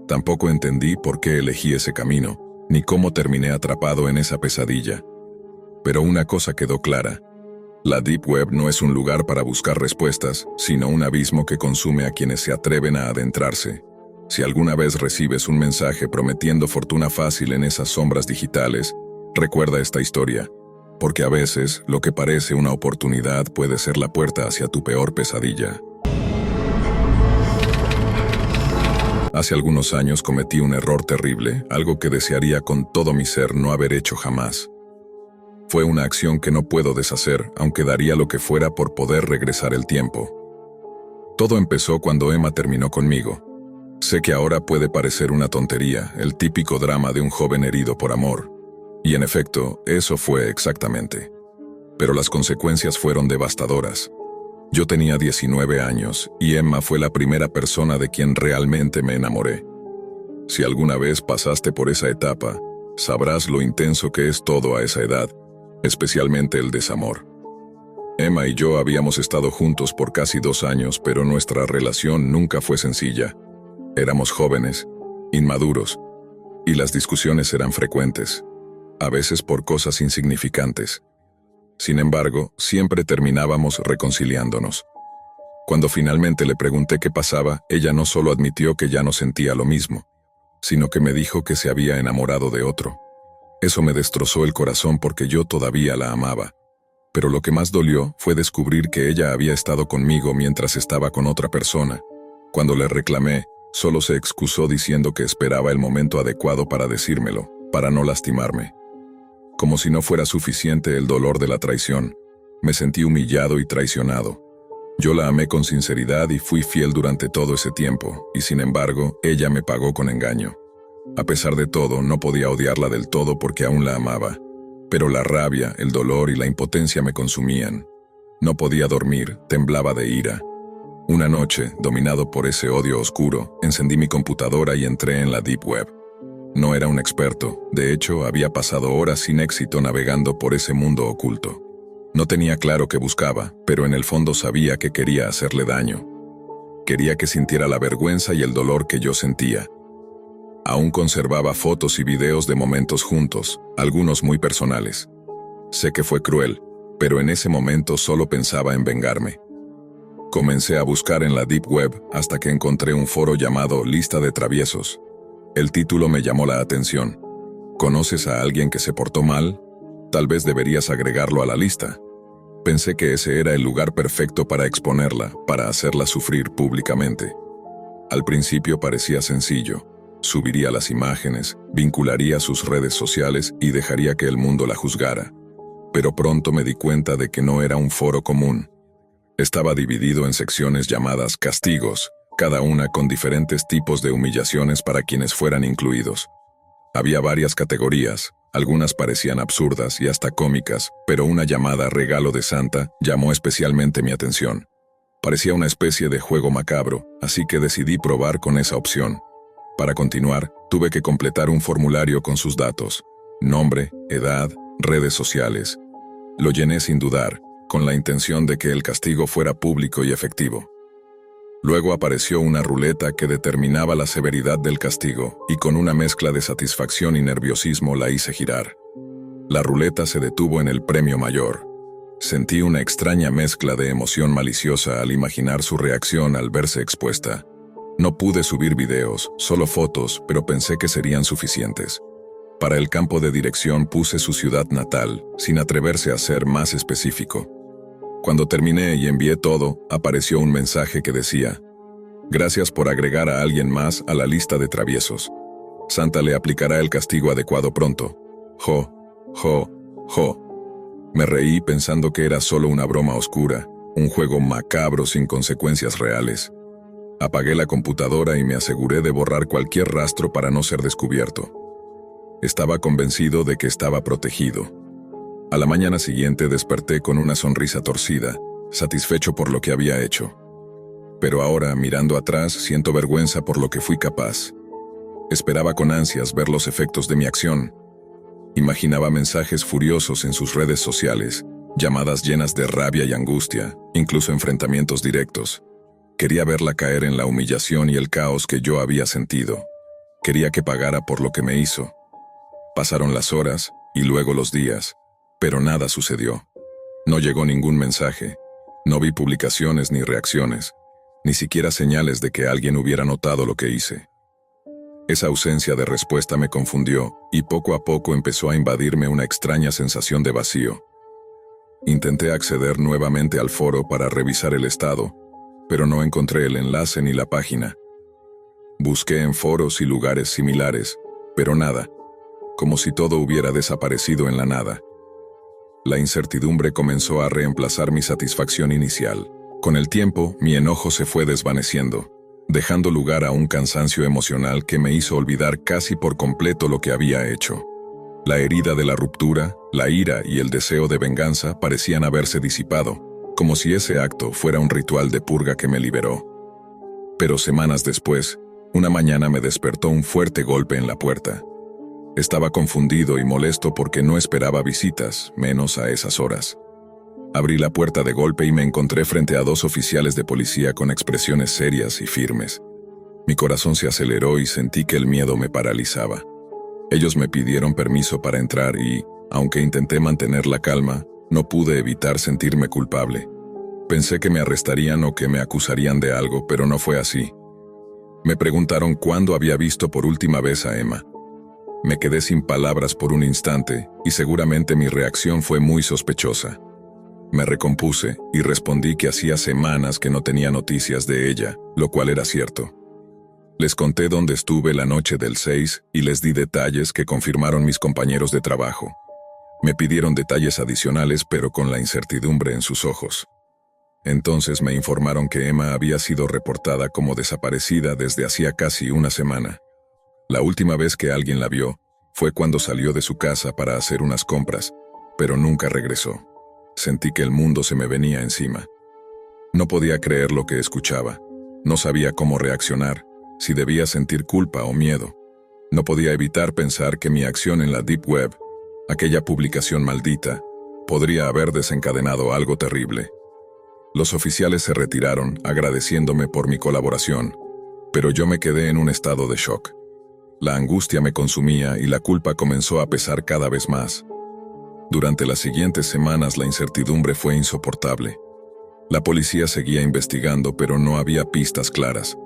Tampoco entendí por qué elegí ese camino, ni cómo terminé atrapado en esa pesadilla. Pero una cosa quedó clara. La Deep Web no es un lugar para buscar respuestas, sino un abismo que consume a quienes se atreven a adentrarse. Si alguna vez recibes un mensaje prometiendo fortuna fácil en esas sombras digitales, recuerda esta historia. Porque a veces, lo que parece una oportunidad puede ser la puerta hacia tu peor pesadilla. Hace algunos años cometí un error terrible, algo que desearía con todo mi ser no haber hecho jamás. Fue una acción que no puedo deshacer, aunque daría lo que fuera por poder regresar el tiempo. Todo empezó cuando Emma terminó conmigo. Sé que ahora puede parecer una tontería, el típico drama de un joven herido por amor. Y en efecto, eso fue exactamente. Pero las consecuencias fueron devastadoras. Yo tenía 19 años y Emma fue la primera persona de quien realmente me enamoré. Si alguna vez pasaste por esa etapa, sabrás lo intenso que es todo a esa edad, especialmente el desamor. Emma y yo habíamos estado juntos por casi 2 años, pero nuestra relación nunca fue sencilla. Éramos jóvenes, inmaduros, y las discusiones eran frecuentes. A veces por cosas insignificantes. Sin embargo, siempre terminábamos reconciliándonos. Cuando finalmente le pregunté qué pasaba, ella no solo admitió que ya no sentía lo mismo, sino que me dijo que se había enamorado de otro. Eso me destrozó el corazón porque yo todavía la amaba. Pero lo que más dolió fue descubrir que ella había estado conmigo mientras estaba con otra persona. Cuando le reclamé, solo se excusó diciendo que esperaba el momento adecuado para decírmelo, para no lastimarme. Como si no fuera suficiente el dolor de la traición, me sentí humillado y traicionado. Yo la amé con sinceridad y fui fiel durante todo ese tiempo, y sin embargo, ella me pagó con engaño. A pesar de todo, no podía odiarla del todo porque aún la amaba. Pero la rabia, el dolor y la impotencia me consumían. No podía dormir, temblaba de ira. Una noche, dominado por ese odio oscuro, encendí mi computadora y entré en la Deep Web. No era un experto, de hecho había pasado horas sin éxito navegando por ese mundo oculto. No tenía claro qué buscaba, pero en el fondo sabía que quería hacerle daño. Quería que sintiera la vergüenza y el dolor que yo sentía. Aún conservaba fotos y videos de momentos juntos, algunos muy personales. Sé que fue cruel, pero en ese momento solo pensaba en vengarme. Comencé a buscar en la Deep Web hasta que encontré un foro llamado Lista de Traviesos. El título me llamó la atención. ¿Conoces a alguien que se portó mal? Tal vez deberías agregarlo a la lista. Pensé que ese era el lugar perfecto para exponerla, para hacerla sufrir públicamente. Al principio parecía sencillo. Subiría las imágenes, vincularía sus redes sociales y dejaría que el mundo la juzgara. Pero pronto me di cuenta de que no era un foro común. Estaba dividido en secciones llamadas castigos, cada una con diferentes tipos de humillaciones para quienes fueran incluidos. Había varias categorías: Algunas parecían absurdas y hasta cómicas, pero una llamada regalo de Santa llamó especialmente mi atención. Parecía una especie de juego macabro, así que decidí probar con esa opción. Para continuar, tuve que completar un formulario con sus datos: nombre, edad, redes sociales. Lo llené sin dudar, con la intención de que el castigo fuera público y efectivo. Luego apareció una ruleta que determinaba la severidad del castigo, y con una mezcla de satisfacción y nerviosismo la hice girar. La ruleta se detuvo en el premio mayor. Sentí una extraña mezcla de emoción maliciosa al imaginar su reacción al verse expuesta. No pude subir videos, solo fotos, pero pensé que serían suficientes. Para el campo de dirección puse su ciudad natal, sin atreverse a ser más específico. Cuando terminé y envié todo, apareció un mensaje que decía: «Gracias por agregar a alguien más a la lista de traviesos. Santa le aplicará el castigo adecuado pronto. Jo, jo, jo». Me reí pensando que era solo una broma oscura, un juego macabro sin consecuencias reales. Apagué la computadora y me aseguré de borrar cualquier rastro para no ser descubierto. Estaba convencido de que estaba protegido. A la mañana siguiente desperté con una sonrisa torcida, satisfecho por lo que había hecho. Pero ahora, mirando atrás, siento vergüenza por lo que fui capaz. Esperaba con ansias ver los efectos de mi acción. Imaginaba mensajes furiosos en sus redes sociales, llamadas llenas de rabia y angustia, incluso enfrentamientos directos. Quería verla caer en la humillación y el caos que yo había sentido. Quería que pagara por lo que me hizo. Pasaron las horas, y luego los días, pero nada sucedió. No llegó ningún mensaje, no vi publicaciones ni reacciones, ni siquiera señales de que alguien hubiera notado lo que hice. Esa ausencia de respuesta me confundió, y poco a poco empezó a invadirme una extraña sensación de vacío. Intenté acceder nuevamente al foro para revisar el estado, pero no encontré el enlace ni la página. Busqué en foros y lugares similares, pero nada, como si todo hubiera desaparecido en la nada. La incertidumbre comenzó a reemplazar mi satisfacción inicial. Con el tiempo, mi enojo se fue desvaneciendo, dejando lugar a un cansancio emocional que me hizo olvidar casi por completo lo que había hecho. La herida de la ruptura, la ira y el deseo de venganza parecían haberse disipado, como si ese acto fuera un ritual de purga que me liberó. Pero semanas después, una mañana me despertó un fuerte golpe en la puerta. Estaba confundido y molesto porque no esperaba visitas, menos a esas horas. Abrí la puerta de golpe y me encontré frente a dos oficiales de policía con expresiones serias y firmes. Mi corazón se aceleró y sentí que el miedo me paralizaba. Ellos me pidieron permiso para entrar y, aunque intenté mantener la calma, no pude evitar sentirme culpable. Pensé que me arrestarían o que me acusarían de algo, pero no fue así. Me preguntaron cuándo había visto por última vez a Emma. Me quedé sin palabras por un instante, y seguramente mi reacción fue muy sospechosa. Me recompuse y respondí que hacía semanas que no tenía noticias de ella, lo cual era cierto. Les conté dónde estuve la noche del 6 y les di detalles que confirmaron mis compañeros de trabajo. Me pidieron detalles adicionales, pero con la incertidumbre en sus ojos. Entonces me informaron que Emma había sido reportada como desaparecida desde hacía casi una semana. La última vez que alguien la vio fue cuando salió de su casa para hacer unas compras, pero nunca regresó. Sentí que el mundo se me venía encima. No podía creer lo que escuchaba. No sabía cómo reaccionar, si debía sentir culpa o miedo. No podía evitar pensar que mi acción en la Deep Web, aquella publicación maldita, podría haber desencadenado algo terrible. Los oficiales se retiraron agradeciéndome por mi colaboración, pero yo me quedé en un estado de shock. La angustia me consumía y la culpa comenzó a pesar cada vez más. Durante las siguientes semanas la incertidumbre fue insoportable. La policía seguía investigando, pero no había pistas claras.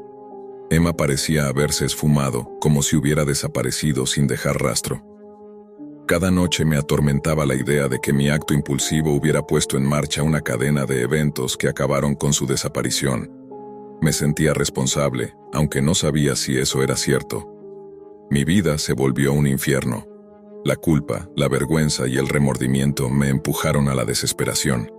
Emma parecía haberse esfumado, como si hubiera desaparecido sin dejar rastro. Cada noche me atormentaba la idea de que mi acto impulsivo hubiera puesto en marcha una cadena de eventos que acabaron con su desaparición. Me sentía responsable, aunque no sabía si eso era cierto. Mi vida se volvió un infierno. La culpa, la vergüenza y el remordimiento me empujaron a la desesperación.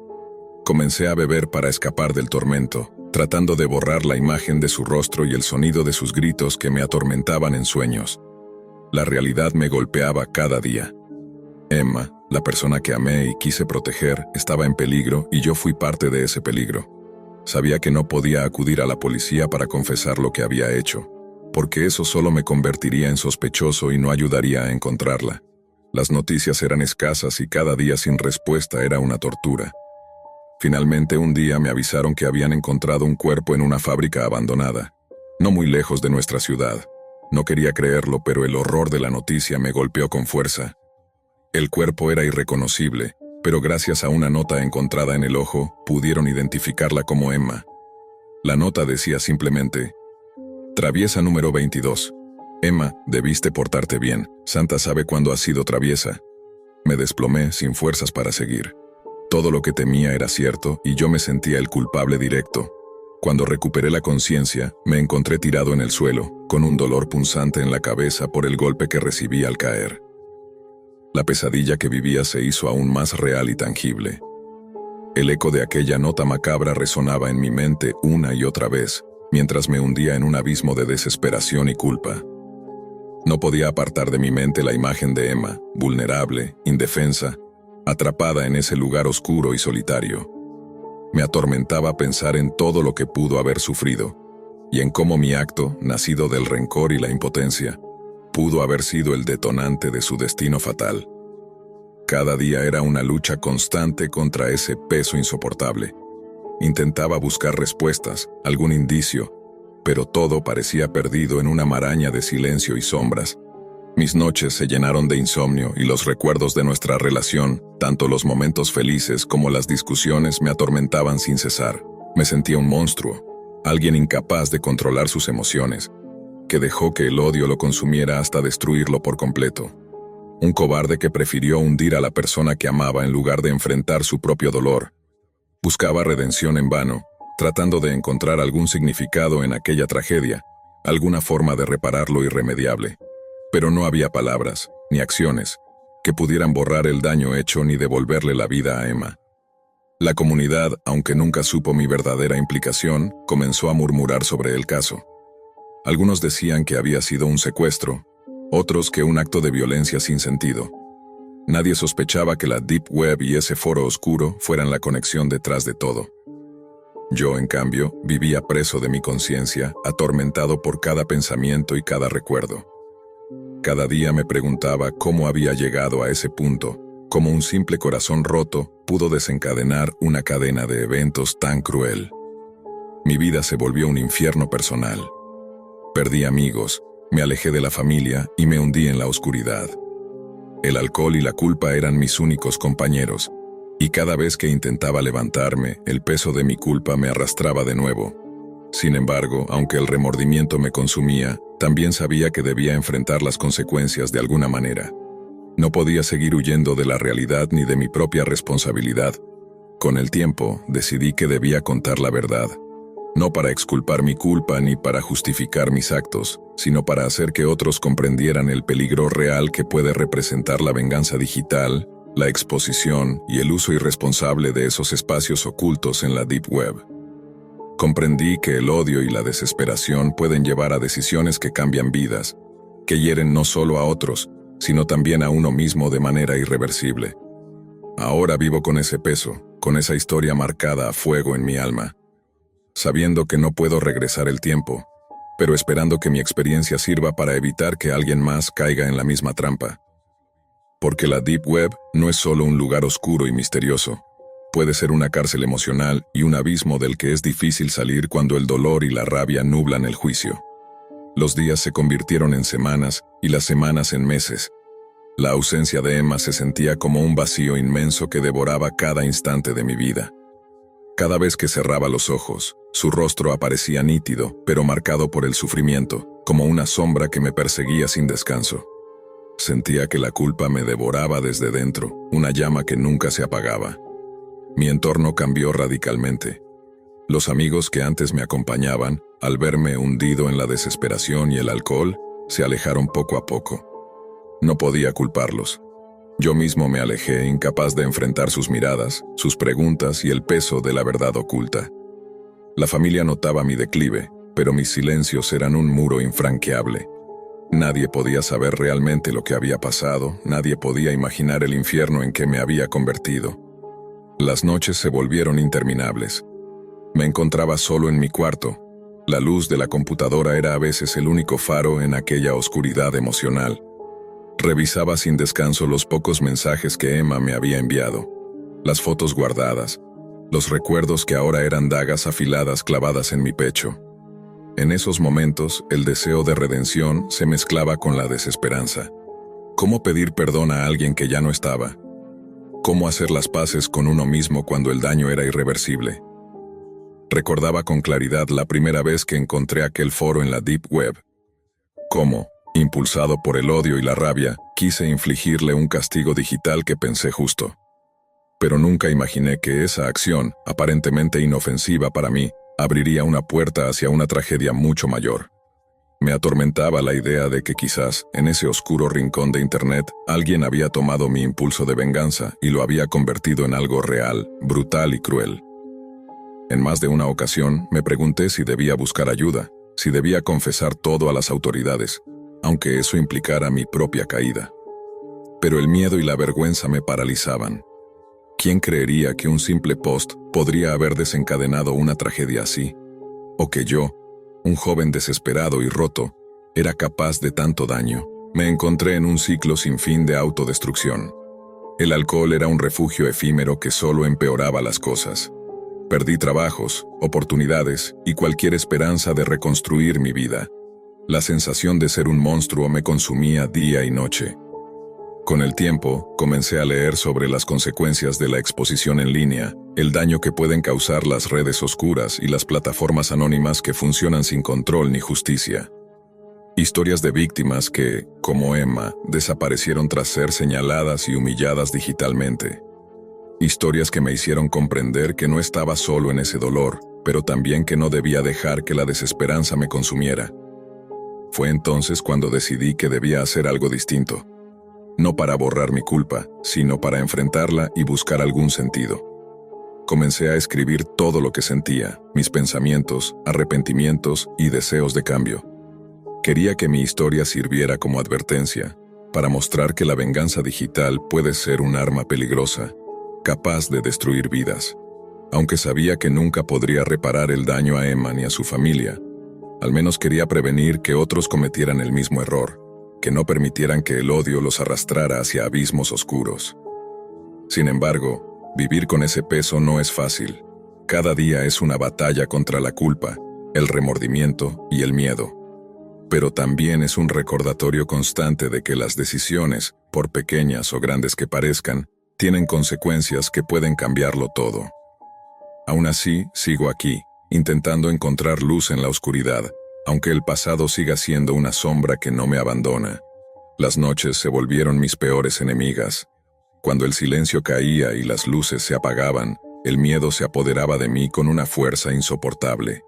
Comencé a beber para escapar del tormento, tratando de borrar la imagen de su rostro y el sonido de sus gritos que me atormentaban en sueños. La realidad me golpeaba cada día. Emma, la persona que amé y quise proteger, estaba en peligro y yo fui parte de ese peligro. Sabía que no podía acudir a la policía para confesar lo que había hecho, porque eso solo me convertiría en sospechoso y no ayudaría a encontrarla. Las noticias eran escasas y cada día sin respuesta era una tortura. Finalmente un día me avisaron que habían encontrado un cuerpo en una fábrica abandonada, no muy lejos de nuestra ciudad. No quería creerlo, pero el horror de la noticia me golpeó con fuerza. El cuerpo era irreconocible, pero gracias a una nota encontrada en el ojo, pudieron identificarla como Emma. La nota decía simplemente: traviesa número 22. Emma, debiste portarte bien. Santa sabe cuándo has sido traviesa. Me desplomé sin fuerzas para seguir. Todo lo que temía era cierto y yo me sentía el culpable directo. Cuando recuperé la conciencia, me encontré tirado en el suelo, con un dolor punzante en la cabeza por el golpe que recibí al caer. La pesadilla que vivía se hizo aún más real y tangible. El eco de aquella nota macabra resonaba en mi mente una y otra vez, mientras me hundía en un abismo de desesperación y culpa. No podía apartar de mi mente la imagen de Emma, vulnerable, indefensa, atrapada en ese lugar oscuro y solitario. Me atormentaba pensar en todo lo que pudo haber sufrido, y en cómo mi acto, nacido del rencor y la impotencia, pudo haber sido el detonante de su destino fatal. Cada día era una lucha constante contra ese peso insoportable. Intentaba buscar respuestas, algún indicio, pero todo parecía perdido en una maraña de silencio y sombras. Mis noches se llenaron de insomnio y los recuerdos de nuestra relación, tanto los momentos felices como las discusiones, me atormentaban sin cesar. Me sentía un monstruo, alguien incapaz de controlar sus emociones, que dejó que el odio lo consumiera hasta destruirlo por completo. Un cobarde que prefirió hundir a la persona que amaba en lugar de enfrentar su propio dolor. Buscaba redención en vano, tratando de encontrar algún significado en aquella tragedia, alguna forma de reparar lo irremediable. Pero no había palabras, ni acciones, que pudieran borrar el daño hecho ni devolverle la vida a Emma. La comunidad, aunque nunca supo mi verdadera implicación, comenzó a murmurar sobre el caso. Algunos decían que había sido un secuestro, otros que un acto de violencia sin sentido. Nadie sospechaba que la Deep Web y ese foro oscuro fueran la conexión detrás de todo. Yo, en cambio, vivía preso de mi conciencia, atormentado por cada pensamiento y cada recuerdo. Cada día me preguntaba cómo había llegado a ese punto, cómo un simple corazón roto pudo desencadenar una cadena de eventos tan cruel. Mi vida se volvió un infierno personal. Perdí amigos, me alejé de la familia y me hundí en la oscuridad. El alcohol y la culpa eran mis únicos compañeros, y cada vez que intentaba levantarme, el peso de mi culpa me arrastraba de nuevo. Sin embargo, aunque el remordimiento me consumía, también sabía que debía enfrentar las consecuencias de alguna manera. No podía seguir huyendo de la realidad ni de mi propia responsabilidad. Con el tiempo, decidí que debía contar la verdad. No para exculpar mi culpa ni para justificar mis actos, sino para hacer que otros comprendieran el peligro real que puede representar la venganza digital, la exposición y el uso irresponsable de esos espacios ocultos en la Deep Web. Comprendí que el odio y la desesperación pueden llevar a decisiones que cambian vidas, que hieren no solo a otros, sino también a uno mismo de manera irreversible. Ahora vivo con ese peso, con esa historia marcada a fuego en mi alma, sabiendo que no puedo regresar el tiempo, pero esperando que mi experiencia sirva para evitar que alguien más caiga en la misma trampa. Porque la Deep Web no es solo un lugar oscuro y misterioso. Puede ser una cárcel emocional y un abismo del que es difícil salir cuando el dolor y la rabia nublan el juicio. Los días se convirtieron en semanas y las semanas en meses. La ausencia de Emma se sentía como un vacío inmenso que devoraba cada instante de mi vida. Cada vez que cerraba los ojos, su rostro aparecía nítido, pero marcado por el sufrimiento, como una sombra que me perseguía sin descanso. Sentía que la culpa me devoraba desde dentro, una llama que nunca se apagaba. Mi entorno cambió radicalmente. Los amigos que antes me acompañaban, al verme hundido en la desesperación y el alcohol, se alejaron poco a poco. No podía culparlos. Yo mismo me alejé, incapaz de enfrentar sus miradas, sus preguntas y el peso de la verdad oculta. La familia notaba mi declive, pero mis silencios eran un muro infranqueable. Nadie podía saber realmente lo que había pasado, nadie podía imaginar el infierno en que me había convertido. Las noches se volvieron interminables. Me encontraba solo en mi cuarto. La luz de la computadora era a veces el único faro en aquella oscuridad emocional. Revisaba sin descanso los pocos mensajes que Emma me había enviado, las fotos guardadas, los recuerdos que ahora eran dagas afiladas clavadas en mi pecho. En esos momentos, el deseo de redención se mezclaba con la desesperanza. ¿Cómo pedir perdón a alguien que ya no estaba? ¿Cómo hacer las paces con uno mismo cuando el daño era irreversible? Recordaba con claridad la primera vez que encontré aquel foro en la Deep Web. Cómo, impulsado por el odio y la rabia, quise infligirle un castigo digital que pensé justo. Pero nunca imaginé que esa acción, aparentemente inofensiva para mí, abriría una puerta hacia una tragedia mucho mayor. Me atormentaba la idea de que quizás, en ese oscuro rincón de Internet, alguien había tomado mi impulso de venganza y lo había convertido en algo real, brutal y cruel. En más de una ocasión, me pregunté si debía buscar ayuda, si debía confesar todo a las autoridades, aunque eso implicara mi propia caída. Pero el miedo y la vergüenza me paralizaban. ¿Quién creería que un simple post podría haber desencadenado una tragedia así? ¿O que yo, un joven desesperado y roto, era capaz de tanto daño? Me encontré en un ciclo sin fin de autodestrucción. El alcohol era un refugio efímero que solo empeoraba las cosas. Perdí trabajos, oportunidades y cualquier esperanza de reconstruir mi vida. La sensación de ser un monstruo me consumía día y noche. Con el tiempo, comencé a leer sobre las consecuencias de la exposición en línea, el daño que pueden causar las redes oscuras y las plataformas anónimas que funcionan sin control ni justicia. Historias de víctimas que, como Emma, desaparecieron tras ser señaladas y humilladas digitalmente. Historias que me hicieron comprender que no estaba solo en ese dolor, pero también que no debía dejar que la desesperanza me consumiera. Fue entonces cuando decidí que debía hacer algo distinto. No para borrar mi culpa, sino para enfrentarla y buscar algún sentido. Comencé a escribir todo lo que sentía, mis pensamientos, arrepentimientos y deseos de cambio. Quería que mi historia sirviera como advertencia, para mostrar que la venganza digital puede ser un arma peligrosa, capaz de destruir vidas. Aunque sabía que nunca podría reparar el daño a Emma ni a su familia, al menos quería prevenir que otros cometieran el mismo error, que no permitieran que el odio los arrastrara hacia abismos oscuros. Sin embargo, vivir con ese peso no es fácil. Cada día es una batalla contra la culpa, el remordimiento y el miedo. Pero también es un recordatorio constante de que las decisiones, por pequeñas o grandes que parezcan, tienen consecuencias que pueden cambiarlo todo. Aún así, sigo aquí, intentando encontrar luz en la oscuridad, aunque el pasado siga siendo una sombra que no me abandona. Las noches se volvieron mis peores enemigas. Cuando el silencio caía y las luces se apagaban, el miedo se apoderaba de mí con una fuerza insoportable.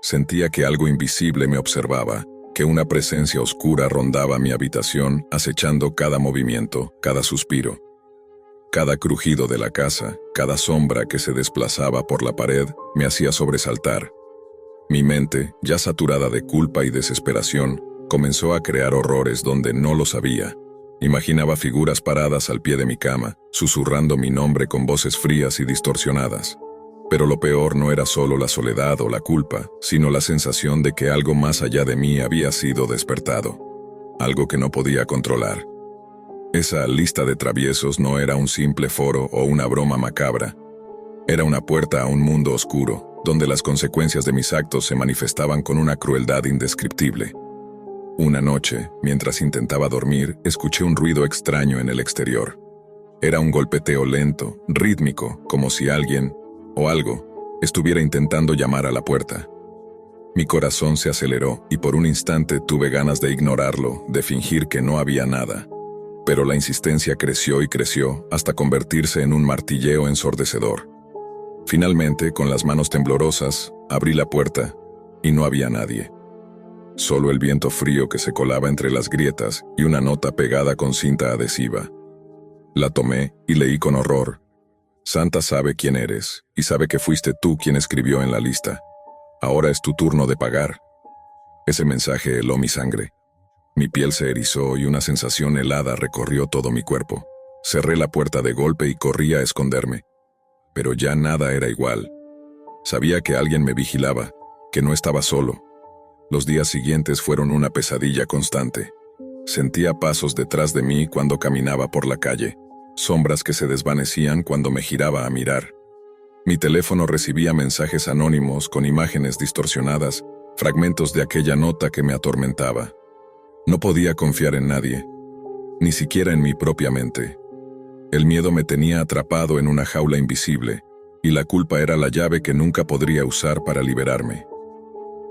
Sentía que algo invisible me observaba, que una presencia oscura rondaba mi habitación, acechando cada movimiento, cada suspiro. Cada crujido de la casa, cada sombra que se desplazaba por la pared, me hacía sobresaltar. Mi mente, ya saturada de culpa y desesperación, comenzó a crear horrores donde no los había. Imaginaba figuras paradas al pie de mi cama, susurrando mi nombre con voces frías y distorsionadas. Pero lo peor no era solo la soledad o la culpa, sino la sensación de que algo más allá de mí había sido despertado. Algo que no podía controlar. Esa lista de traviesos no era un simple foro o una broma macabra. Era una puerta a un mundo oscuro, donde las consecuencias de mis actos se manifestaban con una crueldad indescriptible. Una noche, mientras intentaba dormir, escuché un ruido extraño en el exterior. Era un golpeteo lento, rítmico, como si alguien, o algo, estuviera intentando llamar a la puerta. Mi corazón se aceleró y por un instante tuve ganas de ignorarlo, de fingir que no había nada. Pero la insistencia creció y creció hasta convertirse en un martilleo ensordecedor. Finalmente, con las manos temblorosas, abrí la puerta y no había nadie. Solo el viento frío que se colaba entre las grietas y una nota pegada con cinta adhesiva. La tomé y leí con horror. Santa sabe quién eres y sabe que fuiste tú quien escribió en la lista. Ahora es tu turno de pagar. Ese mensaje heló mi sangre. Mi piel se erizó y una sensación helada recorrió todo mi cuerpo. Cerré la puerta de golpe y corrí a esconderme. Pero ya nada era igual. Sabía que alguien me vigilaba, que no estaba solo. Los días siguientes fueron una pesadilla constante. Sentía pasos detrás de mí cuando caminaba por la calle, sombras que se desvanecían cuando me giraba a mirar. Mi teléfono recibía mensajes anónimos con imágenes distorsionadas, fragmentos de aquella nota que me atormentaba. No podía confiar en nadie, ni siquiera en mi propia mente. El miedo me tenía atrapado en una jaula invisible, y la culpa era la llave que nunca podría usar para liberarme.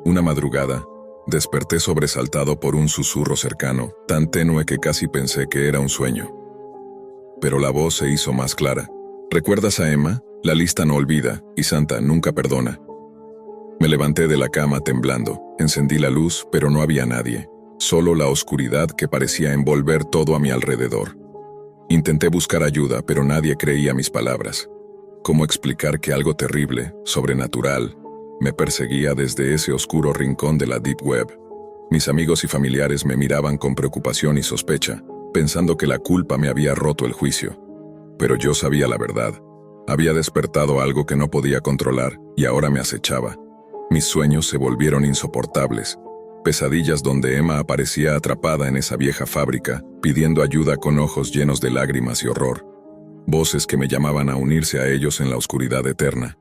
Una madrugada, desperté sobresaltado por un susurro cercano, tan tenue que casi pensé que era un sueño. Pero la voz se hizo más clara. ¿Recuerdas a Emma? La lista no olvida, y Santa nunca perdona. Me levanté de la cama temblando, encendí la luz, pero no había nadie. Solo la oscuridad que parecía envolver todo a mi alrededor. Intenté buscar ayuda, pero nadie creía mis palabras. ¿Cómo explicar que algo terrible, sobrenatural, me perseguía desde ese oscuro rincón de la Deep Web? Mis amigos y familiares me miraban con preocupación y sospecha, pensando que la culpa me había roto el juicio. Pero yo sabía la verdad. Había despertado algo que no podía controlar y ahora me acechaba. Mis sueños se volvieron insoportables. Pesadillas donde Emma aparecía atrapada en esa vieja fábrica, pidiendo ayuda con ojos llenos de lágrimas y horror. Voces que me llamaban a unirse a ellos en la oscuridad eterna.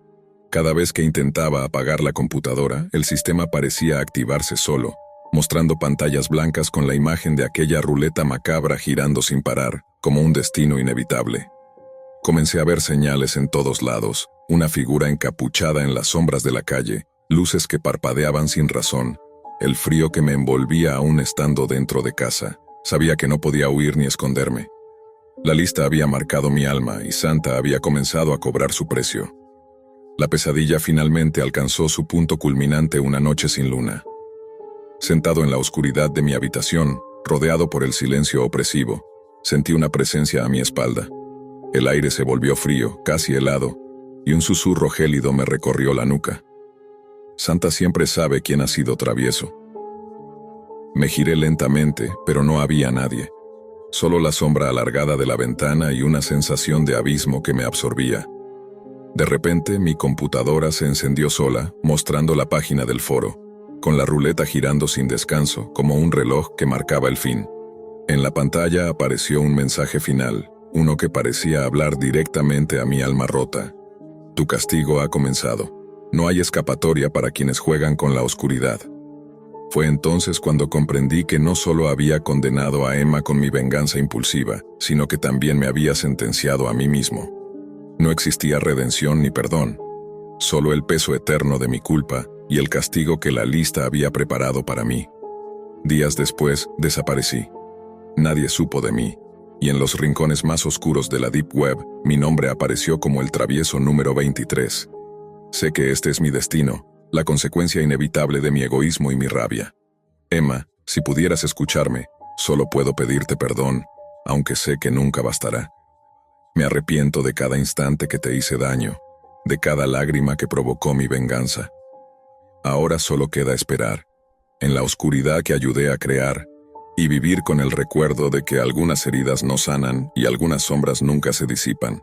Cada vez que intentaba apagar la computadora, el sistema parecía activarse solo, mostrando pantallas blancas con la imagen de aquella ruleta macabra girando sin parar, como un destino inevitable. Comencé a ver señales en todos lados, una figura encapuchada en las sombras de la calle, luces que parpadeaban sin razón, el frío que me envolvía aún estando dentro de casa. Sabía que no podía huir ni esconderme. La lista había marcado mi alma y Santa había comenzado a cobrar su precio. La pesadilla finalmente alcanzó su punto culminante una noche sin luna. Sentado en la oscuridad de mi habitación, rodeado por el silencio opresivo, sentí una presencia a mi espalda. El aire se volvió frío, casi helado, y un susurro gélido me recorrió la nuca. Santa siempre sabe quién ha sido travieso. Me giré lentamente, pero no había nadie. Solo la sombra alargada de la ventana y una sensación de abismo que me absorbía. De repente, mi computadora se encendió sola, mostrando la página del foro, con la ruleta girando sin descanso, como un reloj que marcaba el fin. En la pantalla apareció un mensaje final, uno que parecía hablar directamente a mi alma rota. Tu castigo ha comenzado. No hay escapatoria para quienes juegan con la oscuridad. Fue entonces cuando comprendí que no solo había condenado a Emma con mi venganza impulsiva, sino que también me había sentenciado a mí mismo. No existía redención ni perdón, solo el peso eterno de mi culpa y el castigo que la lista había preparado para mí. Días después, desaparecí. Nadie supo de mí, y en los rincones más oscuros de la Deep Web, mi nombre apareció como el travieso número 23. Sé que este es mi destino, la consecuencia inevitable de mi egoísmo y mi rabia. Emma, si pudieras escucharme, solo puedo pedirte perdón, aunque sé que nunca bastará. Me arrepiento de cada instante que te hice daño, de cada lágrima que provocó mi venganza. Ahora solo queda esperar, en la oscuridad que ayudé a crear, y vivir con el recuerdo de que algunas heridas no sanan y algunas sombras nunca se disipan.